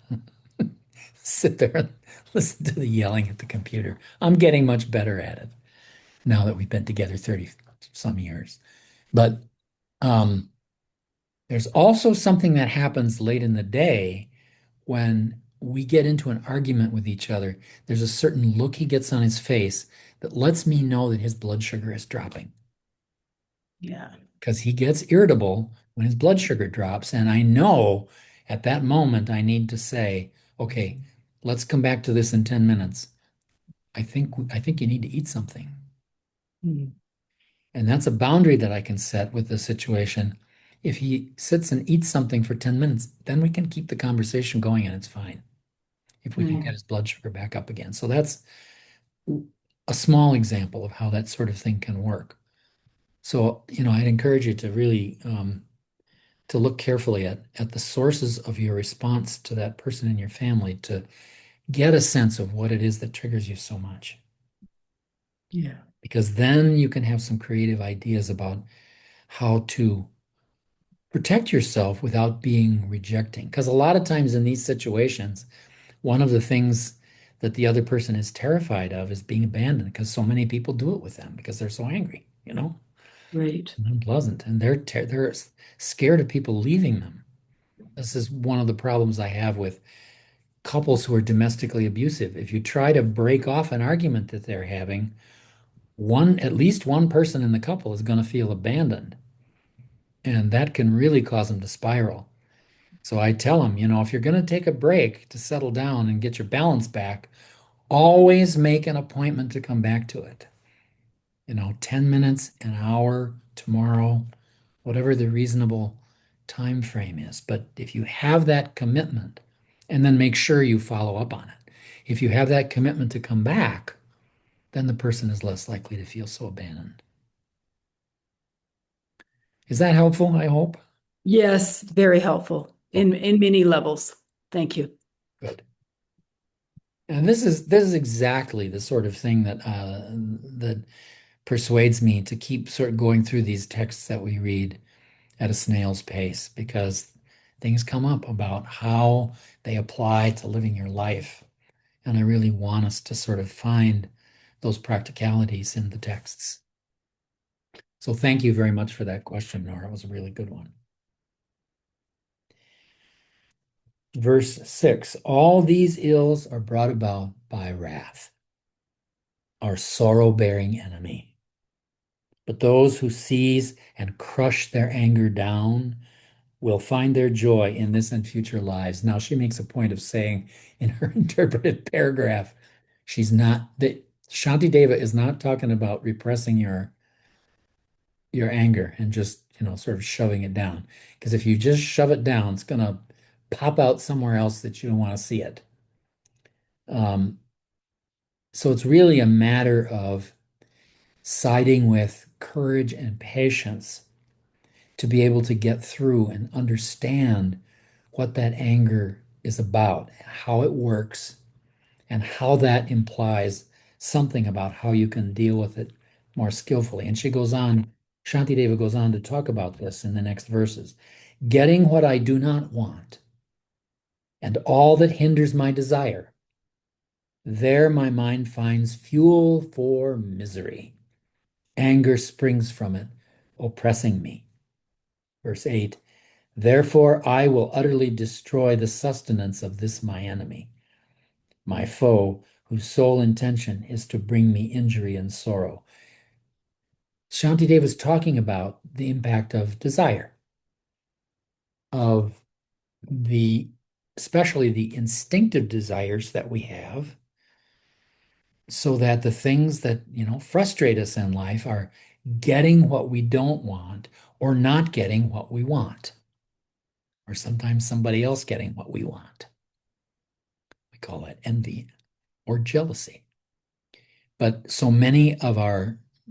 Sit there and listen to the yelling at the computer. I'm getting much better at it now that we've been together 30 some years. But um, there's also something that happens late in the day when we get into an argument with each other. There's a certain look he gets on his face that lets me know that his blood sugar is dropping Yeah. because he gets irritable when his blood sugar drops. And I know at that moment I need to say, okay, let's come back to this in 10 minutes. I think you need to eat something. Mhm. And that's a boundary that I can set with the situation. If he sits and eats something for 10 minutes, then we can keep the conversation going and it's fine if we can get Mhm. his blood sugar back up again. So that's a small example of how that sort of thing can work. So, I'd encourage you to really to look carefully at the sources of your response to that person in your family to get a sense of what it is that triggers you so much. Yeah. Because then you can have some creative ideas about how to protect yourself without being rejecting. Because a lot of times in these situations, one of the things that the other person is terrified of is being abandoned because so many people do it with them because they're so angry, Right. and unpleasant, and they're scared of people leaving them. This is one of the problems I have with couples who are domestically abusive. If you try to break off an argument that they're having, at least one person in the couple is going to feel abandoned, and that can really cause them to spiral. So I tell them, if you're going to take a break to settle down and get your balance back, always make an appointment to come back to it. 10 minutes, an hour, tomorrow, whatever the reasonable time frame is. But if you have that commitment, and then make sure you follow up on it. If you have that commitment to come back, then the person is less likely to feel so abandoned. Is that helpful, I hope? Yes, very helpful in many levels. Thank you. Good. And this is exactly the sort of thing that persuades me to keep sort of going through these texts that we read at a snail's pace, because things come up about how they apply to living your life. And I really want us to sort of find those practicalities in the texts. So thank you very much for that question, Nora. It was a really good one. Verse 6, all these ills are brought about by wrath, our sorrow-bearing enemy. But those who seize and crush their anger down will find their joy in this and future lives. Now, she makes a point of saying in her interpreted paragraph, she's not that Shantideva is not talking about repressing your anger and just, sort of shoving it down. Because if you just shove it down, it's going to pop out somewhere else that you don't want to see it. So it's really a matter of siding with courage and patience to be able to get through and understand what that anger is about, how it works, and how that implies something about how you can deal with it more skillfully. And Shantideva goes on to talk about this in the next verses. Getting what I do not want and all that hinders my desire, there my mind finds fuel for misery. Anger springs from it, oppressing me. Verse 8, therefore I will utterly destroy the sustenance of this my enemy, my foe, whose sole intention is to bring me injury and sorrow. Shantideva is talking about the impact of desire, of especially the instinctive desires that we have, so that the things that, frustrate us in life are getting what we don't want or not getting what we want, or sometimes somebody else getting what we want. We call that envy or jealousy. But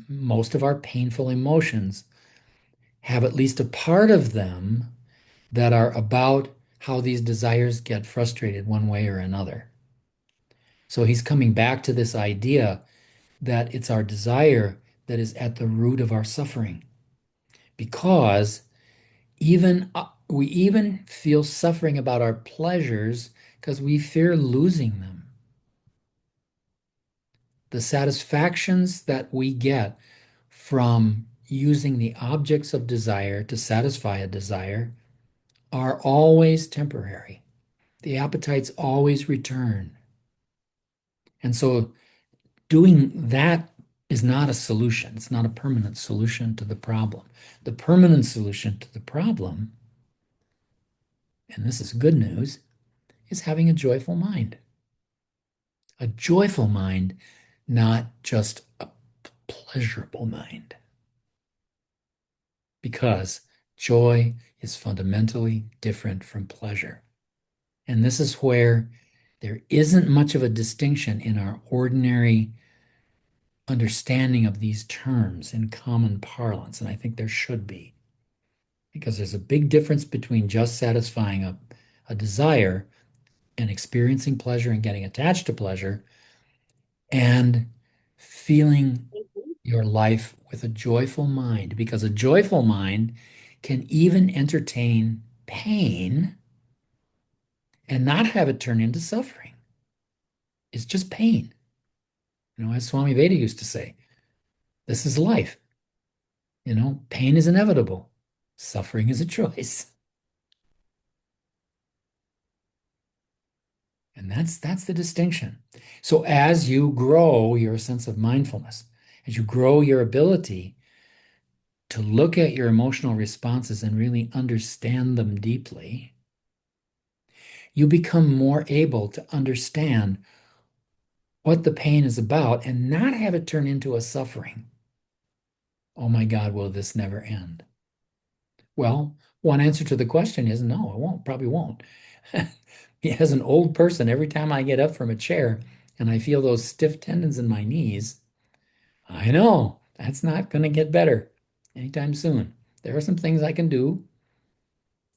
most of our painful emotions have at least a part of them that are about how these desires get frustrated one way or another. So he's coming back to this idea that it's our desire that is at the root of our suffering, because we even feel suffering about our pleasures because we fear losing them. The satisfactions that we get from using the objects of desire to satisfy a desire are always temporary. The appetites always return. And so doing that is not a solution. It's not a permanent solution to the problem. The permanent solution to the problem, and this is good news, is having a joyful mind. A joyful mind, not just a pleasurable mind. Because joy is fundamentally different from pleasure. And this is where there isn't much of a distinction in our ordinary understanding of these terms in common parlance, and I think there should be, because there's a big difference between just satisfying a desire and experiencing pleasure and getting attached to pleasure and feeling your life with a joyful mind, because a joyful mind can even entertain pain and not have it turn into suffering. It's just pain. As Swami Veda used to say, this is life. Pain is inevitable. Suffering is a choice. And that's the distinction. So as you grow your sense of mindfulness, as you grow your ability to look at your emotional responses and really understand them deeply, you become more able to understand what the pain is about and not have it turn into a suffering. Oh my God, will this never end? Well, one answer to the question is no, it won't, probably won't. As an old person, every time I get up from a chair and I feel those stiff tendons in my knees, I know that's not going to get better anytime soon. There are some things I can do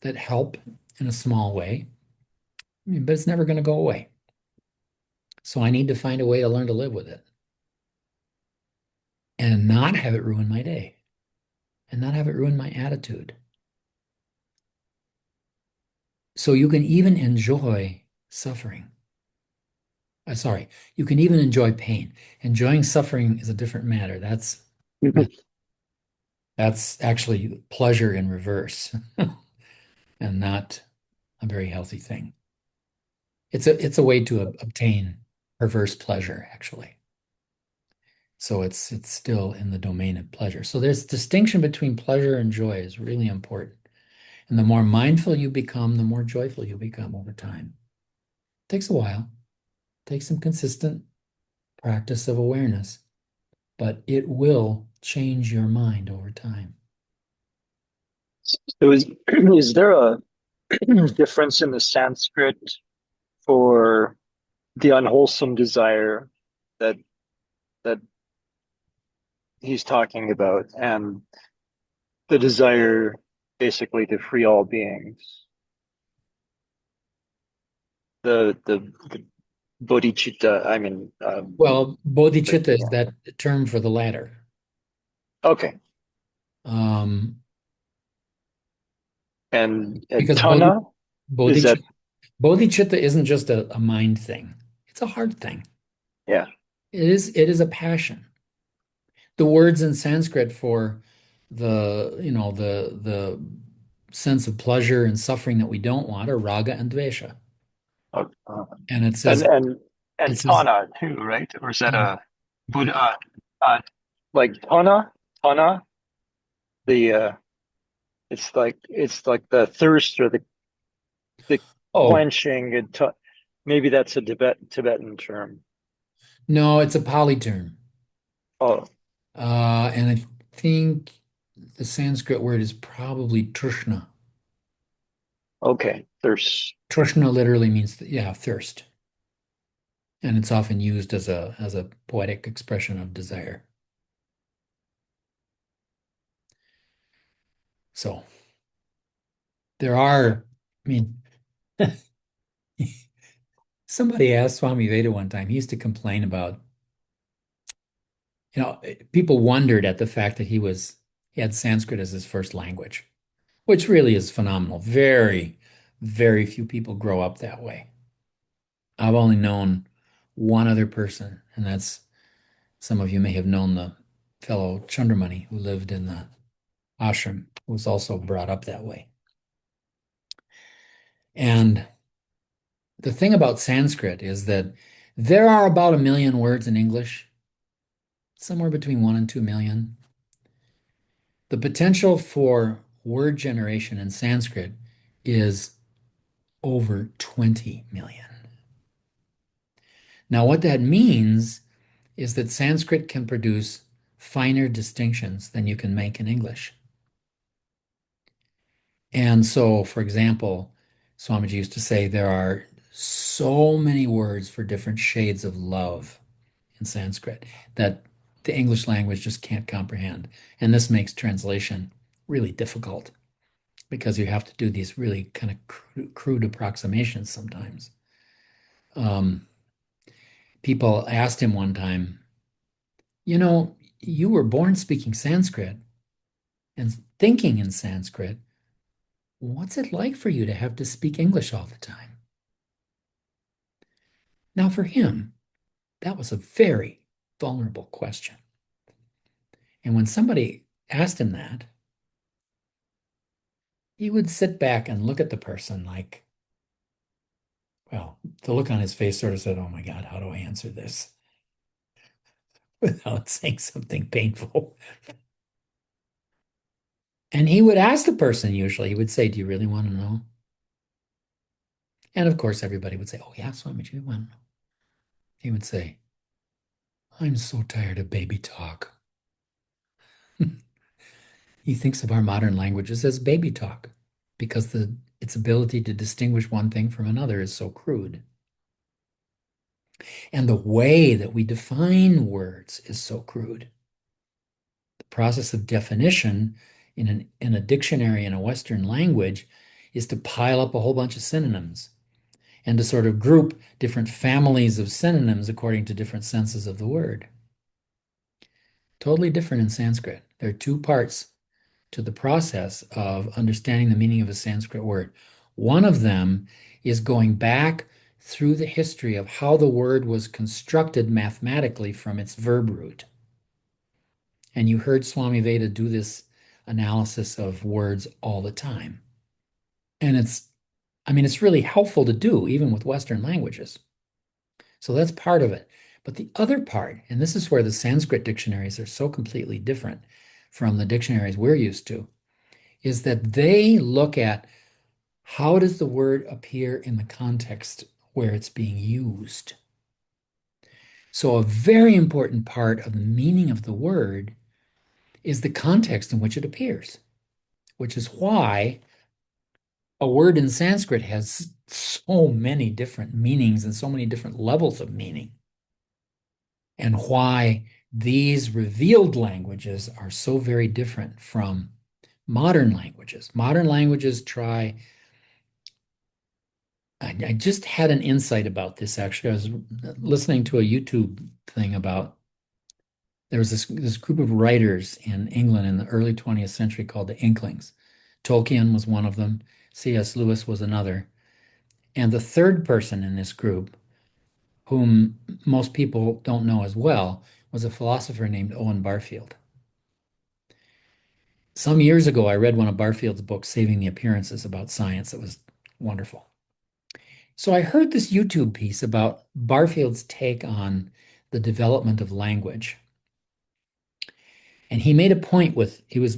that help in a small way, but it's never going to go away. So I need to find a way to learn to live with it and not have it ruin my day and not have it ruin my attitude. So you can even enjoy suffering. Sorry, you can even enjoy pain. Enjoying suffering is a different matter. That's actually pleasure in reverse and not a very healthy thing. It's a way to obtain perverse pleasure, actually. So it's still in the domain of pleasure. So there's distinction between pleasure and joy is really important. And the more mindful you become, the more joyful you become over time. It takes a while. It takes some consistent practice of awareness, but it will change your mind over time. So is there a difference in the Sanskrit for the unwholesome desire that that he's talking about and the desire basically to free all beings? The bodhicitta, I mean, Well, bodhicitta is that term for the latter. okay. Um, And because tana, is that, bodhicitta isn't just a mind thing. It's a heart thing. yeah, It is a passion. The words in Sanskrit for the sense of pleasure and suffering that we don't want are raga and dvesha. uh, And it and says and it and says tana too, right? Or is that um, a Buddha? Uh, like tana, the it's like the thirst or the oh quenching, and maybe that's a Tibetan term. no, it's a Pali term. Oh, And I think the Sanskrit word is probably trishna. okay, thirst. Trishna literally means yeah, thirst. And it's often used as a poetic expression of desire. So there are, I mean, somebody asked Swami Veda one time, he used to complain about, people wondered at the fact that he had Sanskrit as his first language, which really is phenomenal. Very, very few people grow up that way. I've only known one other person, and that's some of you may have known the fellow Chandramani who lived in the ashram, who was also brought up that way. And the thing about Sanskrit is that there are about 1 million words in English, somewhere between 1 and 2 million. The potential for word generation in Sanskrit is over 20 million. Now, what that means is that Sanskrit can produce finer distinctions than you can make in English. And so, for example, Swamiji used to say there are so many words for different shades of love in Sanskrit that the English language just can't comprehend. And this makes translation really difficult because you have to do these really kind of crude approximations sometimes. People asked him one time, you were born speaking Sanskrit and thinking in Sanskrit. What's it like for you to have to speak English all the time? Now, for him, that was a very vulnerable question. And when somebody asked him that, he would sit back and look at the person like, well, the look on his face sort of said, oh my God, how do I answer this without saying something painful? And he would ask the person usually, he would say, do you really want to know? And of course, everybody would say, oh, yeah, Swami, do you want to know? He would say, I'm so tired of baby talk. He thinks of our modern languages as baby talk because its ability to distinguish one thing from another is so crude. And the way that we define words is so crude. The process of definition in a dictionary in a Western language is to pile up a whole bunch of synonyms and to sort of group different families of synonyms according to different senses of the word. Totally different in Sanskrit. There are two parts to the process of understanding the meaning of a Sanskrit word. One of them is going back through the history of how the word was constructed mathematically from its verb root. And you heard Swami Vweda do this analysis of words all the time. And it's really helpful to do, even with Western languages. So that's part of it. But the other part, and this is where the Sanskrit dictionaries are so completely different from the dictionaries we're used to, is that they look at how does the word appear in the context where it's being used. So a very important part of the meaning of the word is the context in which it appears, which is why a word in Sanskrit has so many different meanings and so many different levels of meaning, and why these revealed languages are so very different from modern languages. Modern languages try. I just had an insight about this actually. I was listening to a YouTube thing about there was this group of writers in England in the early 20th century called the Inklings. Tolkien was one of them. C.S. Lewis was another. And the third person in this group, whom most people don't know as well, was a philosopher named Owen Barfield. Some years ago, I read one of Barfield's books, Saving the Appearances, about science. It was wonderful. So I heard this YouTube piece about Barfield's take on the development of language. And he made a point he was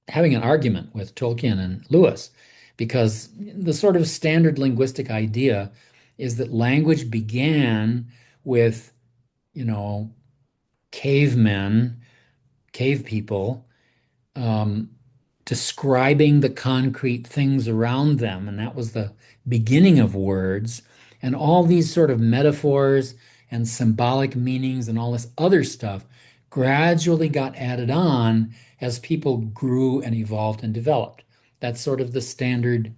having an argument with Tolkien and Lewis because the sort of standard linguistic idea is that language began with, cavemen, cave people, describing the concrete things around them. And that was the beginning of words. And all these sort of metaphors and symbolic meanings and all this other stuff gradually got added on as people grew and evolved and developed. That's sort of the standard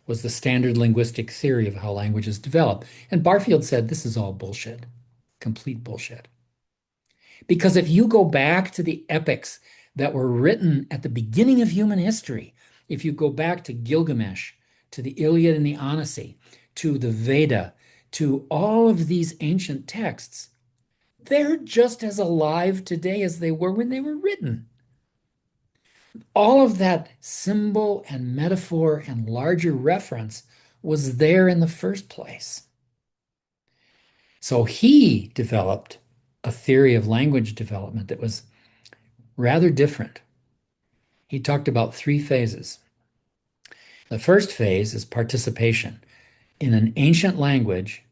linguistic theory of how languages develop. And Barfield said this is all bullshit, complete bullshit. Because if you go back to the epics that were written at the beginning of human history, if you go back to Gilgamesh, to the Iliad and the Odyssey, to the Veda, to all of these ancient texts, they're just as alive today as they were when they were written. All of that symbol and metaphor and larger reference was there in the first place. So he developed a theory of language development that was rather different. He talked about three phases. The first phase is participation. In an ancient language,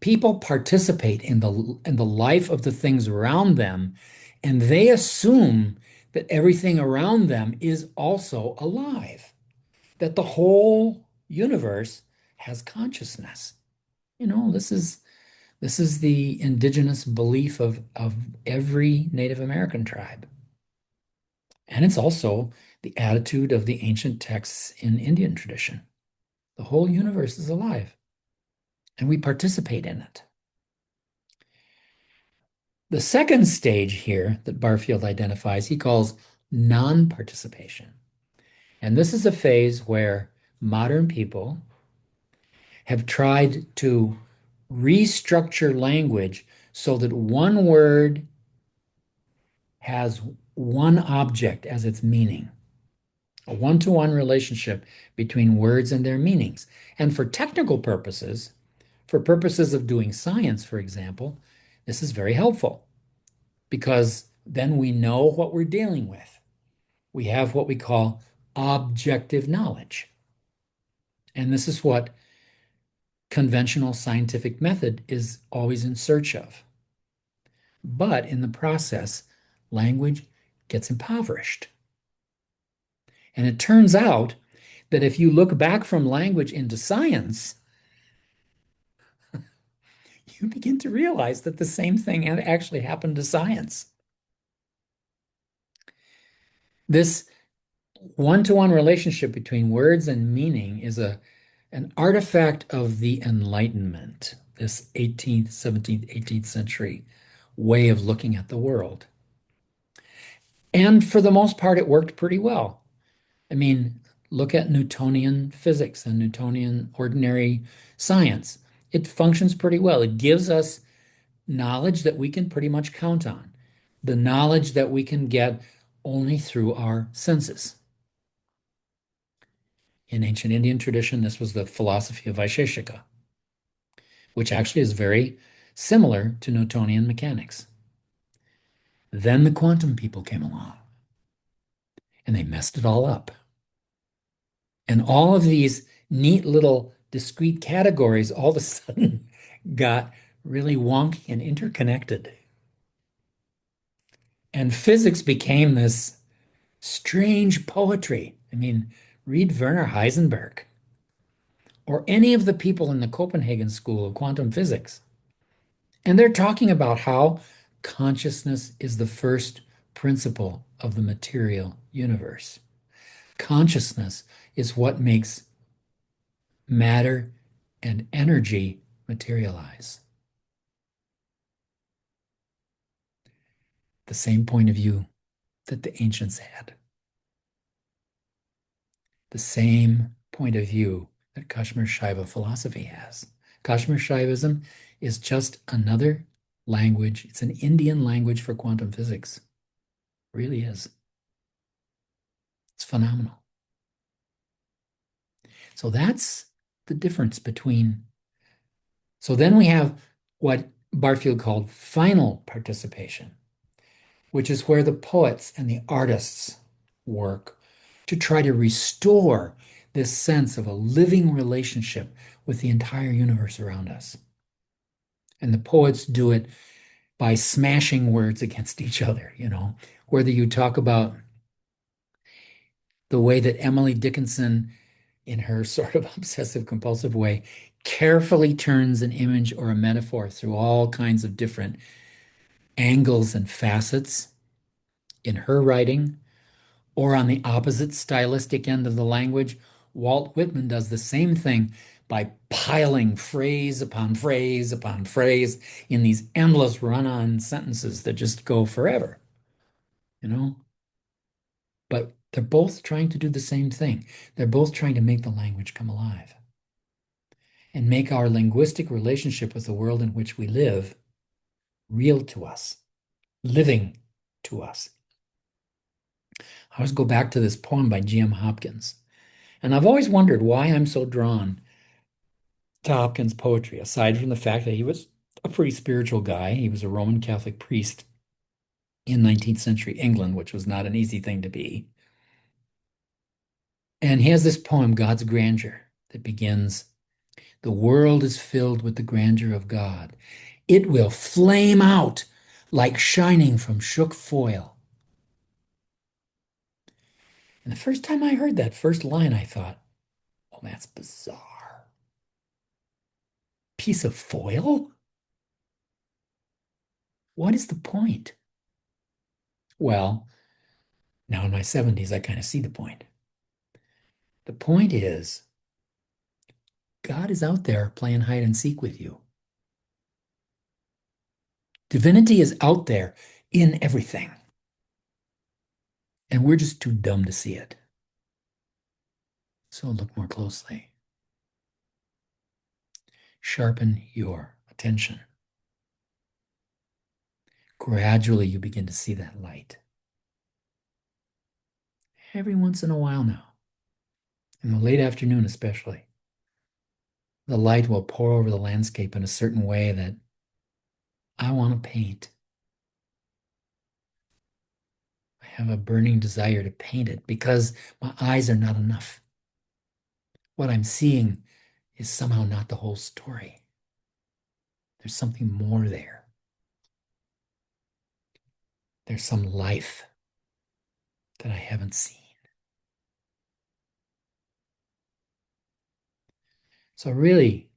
people participate in the life of the things around them, and they assume that everything around them is also alive, that the whole universe has consciousness. This is This is the indigenous belief of every Native American tribe. And it's also the attitude of the ancient texts in Indian tradition. The whole universe is alive, and we participate in it. The second stage here that Barfield identifies, he calls non-participation. And this is a phase where modern people have tried to restructure language so that one word has one object as its meaning, a one-to-one relationship between words and their meanings. And for technical purposes, for purposes of doing science, for example, this is very helpful because then we know what we're dealing with. We have what we call objective knowledge. And this is what conventional scientific method is always in search of. But in the process, language gets impoverished. And it turns out that if you look back from language into science, you begin to realize that the same thing actually happened to science. This one-to-one relationship between words and meaning is an artifact of the Enlightenment, this 18th, 17th, 18th century way of looking at the world. And for the most part, it worked pretty well. I mean, look at Newtonian physics and Newtonian ordinary science. It functions pretty well. It gives us knowledge that we can pretty much count on, the knowledge that we can get only through our senses. In ancient Indian tradition, this was the philosophy of Vaisheshika, which actually is very similar to Newtonian mechanics. Then the quantum people came along and they messed it all up. And all of these neat little discrete categories all of a sudden got really wonky and interconnected. And physics became this strange poetry. I mean, read Werner Heisenberg or any of the people in the Copenhagen School of Quantum Physics. And they're talking about how consciousness is the first principle of the material universe. Consciousness is what makes matter and energy materialize. The same point of view that the ancients had. The same point of view that Kashmir Shaiva philosophy has. Kashmir Shaivism is just another language. It's an Indian language for quantum physics. It really is. It's phenomenal. So that's the difference between. So then we have what Barfield called final participation, which is where the poets and the artists work to try to restore this sense of a living relationship with the entire universe around us. And the poets do it by smashing words against each other, whether you talk about the way that Emily Dickinson, in her sort of obsessive compulsive way, carefully turns an image or a metaphor through all kinds of different angles and facets in her writing, or on the opposite stylistic end of the language, Walt Whitman does the same thing by piling phrase upon phrase upon phrase in these endless run-on sentences that just go forever, But they're both trying to do the same thing. They're both trying to make the language come alive and make our linguistic relationship with the world in which we live real to us, living to us. I always go back to this poem by G.M. Hopkins. And I've always wondered why I'm so drawn to Hopkins' poetry, aside from the fact that he was a pretty spiritual guy. He was a Roman Catholic priest in 19th century England, which was not an easy thing to be. And he has this poem, God's Grandeur, that begins, "The world is filled with the grandeur of God. It will flame out like shining from shook foil." And the first time I heard that first line, I thought, oh, that's bizarre. Piece of foil? What is the point? Well, now in my 70s, I kind of see the point. The point is, God is out there playing hide and seek with you. Divinity is out there in everything. And we're just too dumb to see it. So look more closely. Sharpen your attention. Gradually, you begin to see that light. Every once in a while now, in the late afternoon especially, the light will pour over the landscape in a certain way that I want to paint. I have a burning desire to paint it because my eyes are not enough. What I'm seeing is somehow not the whole story. There's something more there. There's some life that I haven't seen. So really,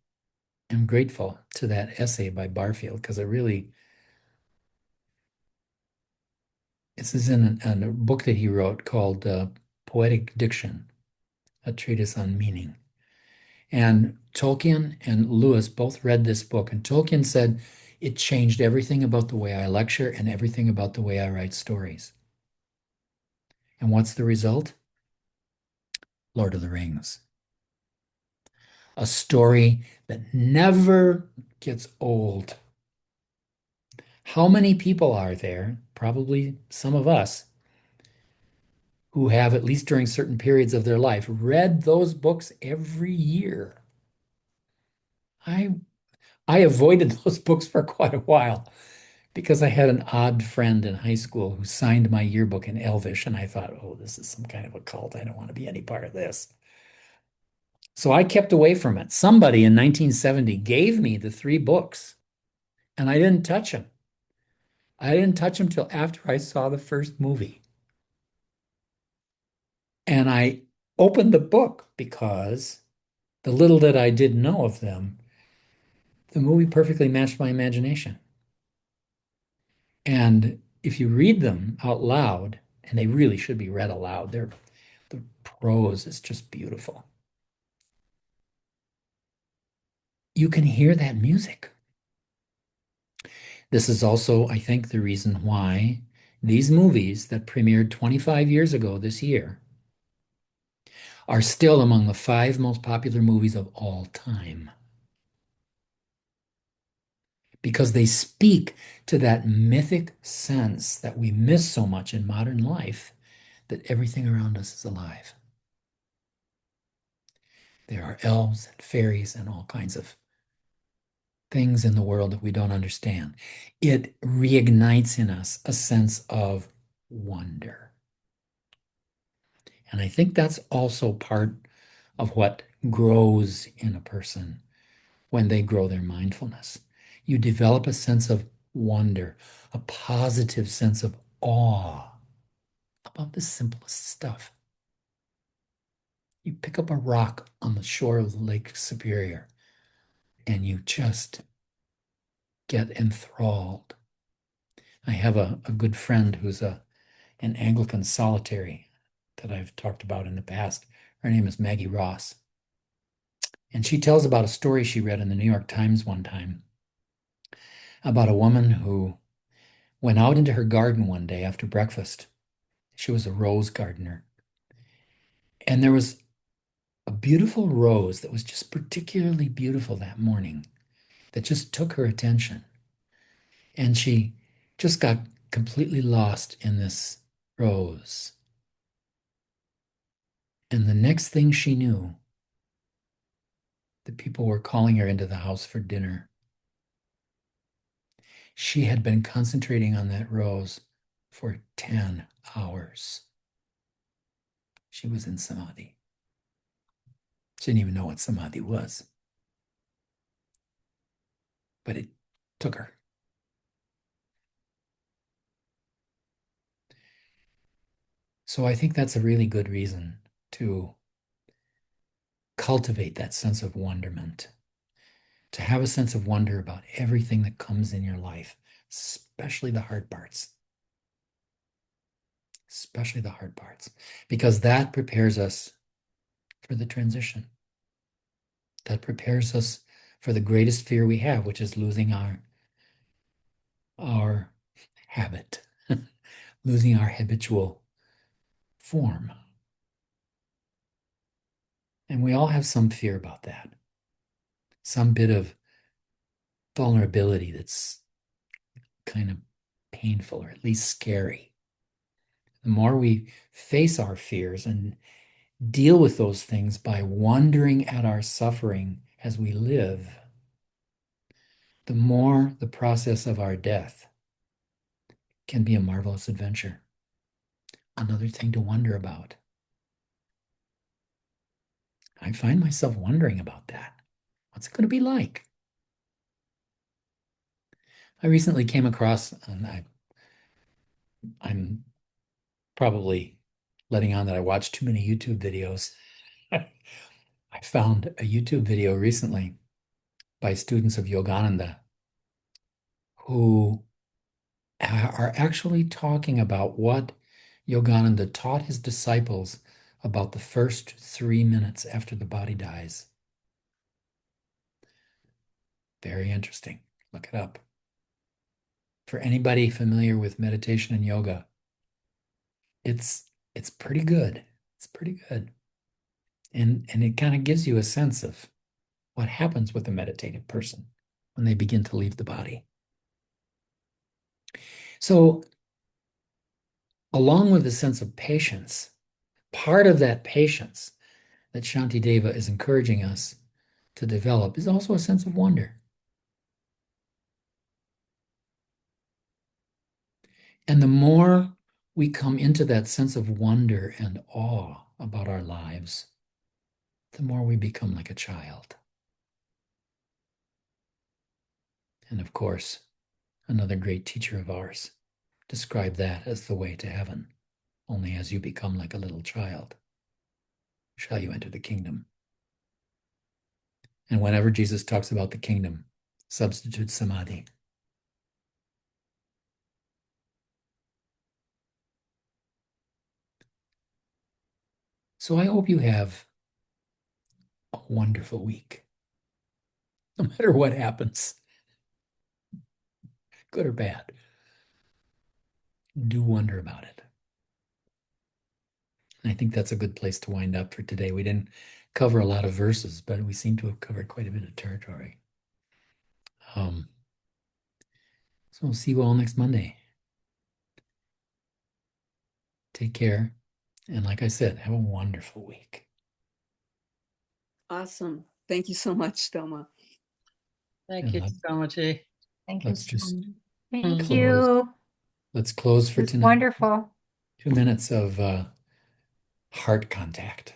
I'm grateful to that essay by Barfield because this is in a book that he wrote called Poetic Diction, a treatise on meaning. And Tolkien and Lewis both read this book, and Tolkien said it changed everything about the way I lecture and everything about the way I write stories. And what's the result? Lord of the Rings. A story that never gets old. How many people are there, probably some of us, who have, at least during certain periods of their life, read those books every year? I avoided those books for quite a while because I had an odd friend in high school who signed my yearbook in Elvish, and I thought, oh, this is some kind of a cult. I don't want to be any part of this. So I kept away from it. Somebody in 1970 gave me the 3 books, and I didn't touch them. I didn't touch them till after I saw the first movie. And I opened the book because the little that I did know of them, the movie perfectly matched my imagination. And if you read them out loud, and they really should be read aloud, the prose is just beautiful. You can hear that music. This is also, I think, the reason why these movies that premiered 25 years ago this year are still among the 5 most popular movies of all time. Because they speak to that mythic sense that we miss so much in modern life, that everything around us is alive. There are elves and fairies and all kinds of things in the world that we don't understand. It reignites in us a sense of wonder. And I think that's also part of what grows in a person when they grow their mindfulness. You develop a sense of wonder, a positive sense of awe about the simplest stuff. You pick up a rock on the shore of Lake Superior and you just get enthralled. I have a good friend who's an Anglican solitary that I've talked about in the past. Her name is Maggie Ross. And she tells about a story she read in the New York Times one time about a woman who went out into her garden one day after breakfast. She was a rose gardener. And there was a beautiful rose that was just particularly beautiful that morning that just took her attention. And she just got completely lost in this rose. And the next thing she knew, the people were calling her into the house for dinner. She had been concentrating on that rose for 10 hours. She was in samadhi. She didn't even know what samadhi was, but it took her. So I think that's a really good reason to cultivate that sense of wonderment, to have a sense of wonder about everything that comes in your life, especially the hard parts. Especially the hard parts, because that prepares us for the transition. That prepares us for the greatest fear we have, which is losing our habit, losing our habitual form. And we all have some fear about that, some bit of vulnerability that's kind of painful or at least scary. The more we face our fears and deal with those things by wondering at our suffering as we live, the more the process of our death can be a marvelous adventure. Another thing to wonder about. I find myself wondering about that. What's it going to be like? I recently came across, and I'm probably letting on that I watch too many YouTube videos. I found a YouTube video recently by students of Yogananda who are actually talking about what Yogananda taught his disciples about the first 3 minutes after the body dies. Very interesting. Look it up. For anybody familiar with meditation and yoga, it's pretty good. It's pretty good. And it kind of gives you a sense of what happens with a meditative person when they begin to leave the body. So, along with the sense of patience, part of that patience that Shantideva is encouraging us to develop is also a sense of wonder. And the more we come into that sense of wonder and awe about our lives, the more we become like a child. And of course, another great teacher of ours described that as the way to heaven. Only as you become like a little child shall you enter the kingdom. And whenever Jesus talks about the kingdom, substitute samadhi. So I hope you have a wonderful week, no matter what happens, good or bad. Do wonder about it. And I think that's a good place to wind up for today. We didn't cover a lot of verses, but we seem to have covered quite a bit of territory. So we'll see you all next Monday. Take care. And like I said, have a wonderful week. Awesome. Thank you so much, Thelma. Thank And you so much. Thank you. let's just Thank close. you. Let's close for It's tonight. wonderful. 2 minutes of heart contact.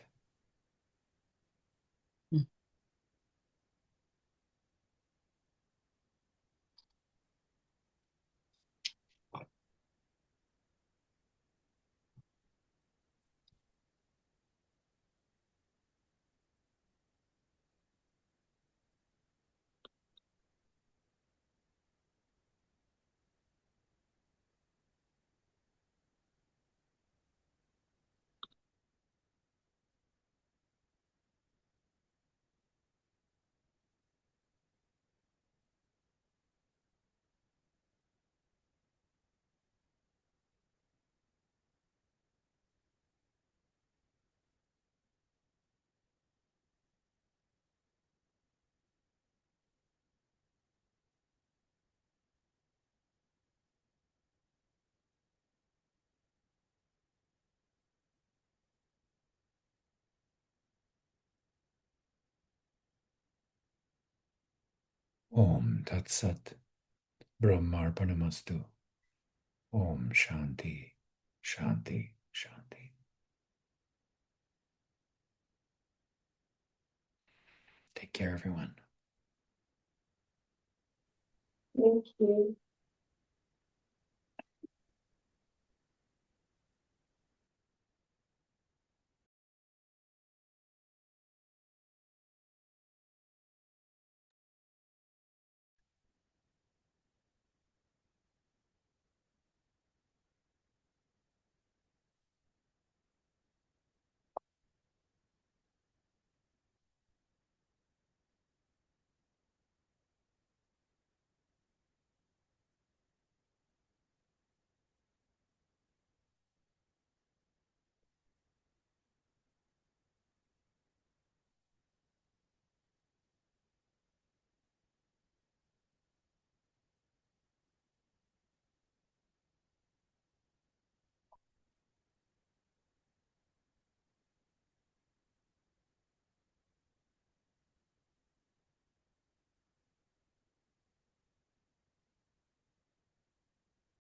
Om Tat Sat Brahmarpanamastu. Om Shanti, Shanti, Shanti. Take care, everyone. Thank you.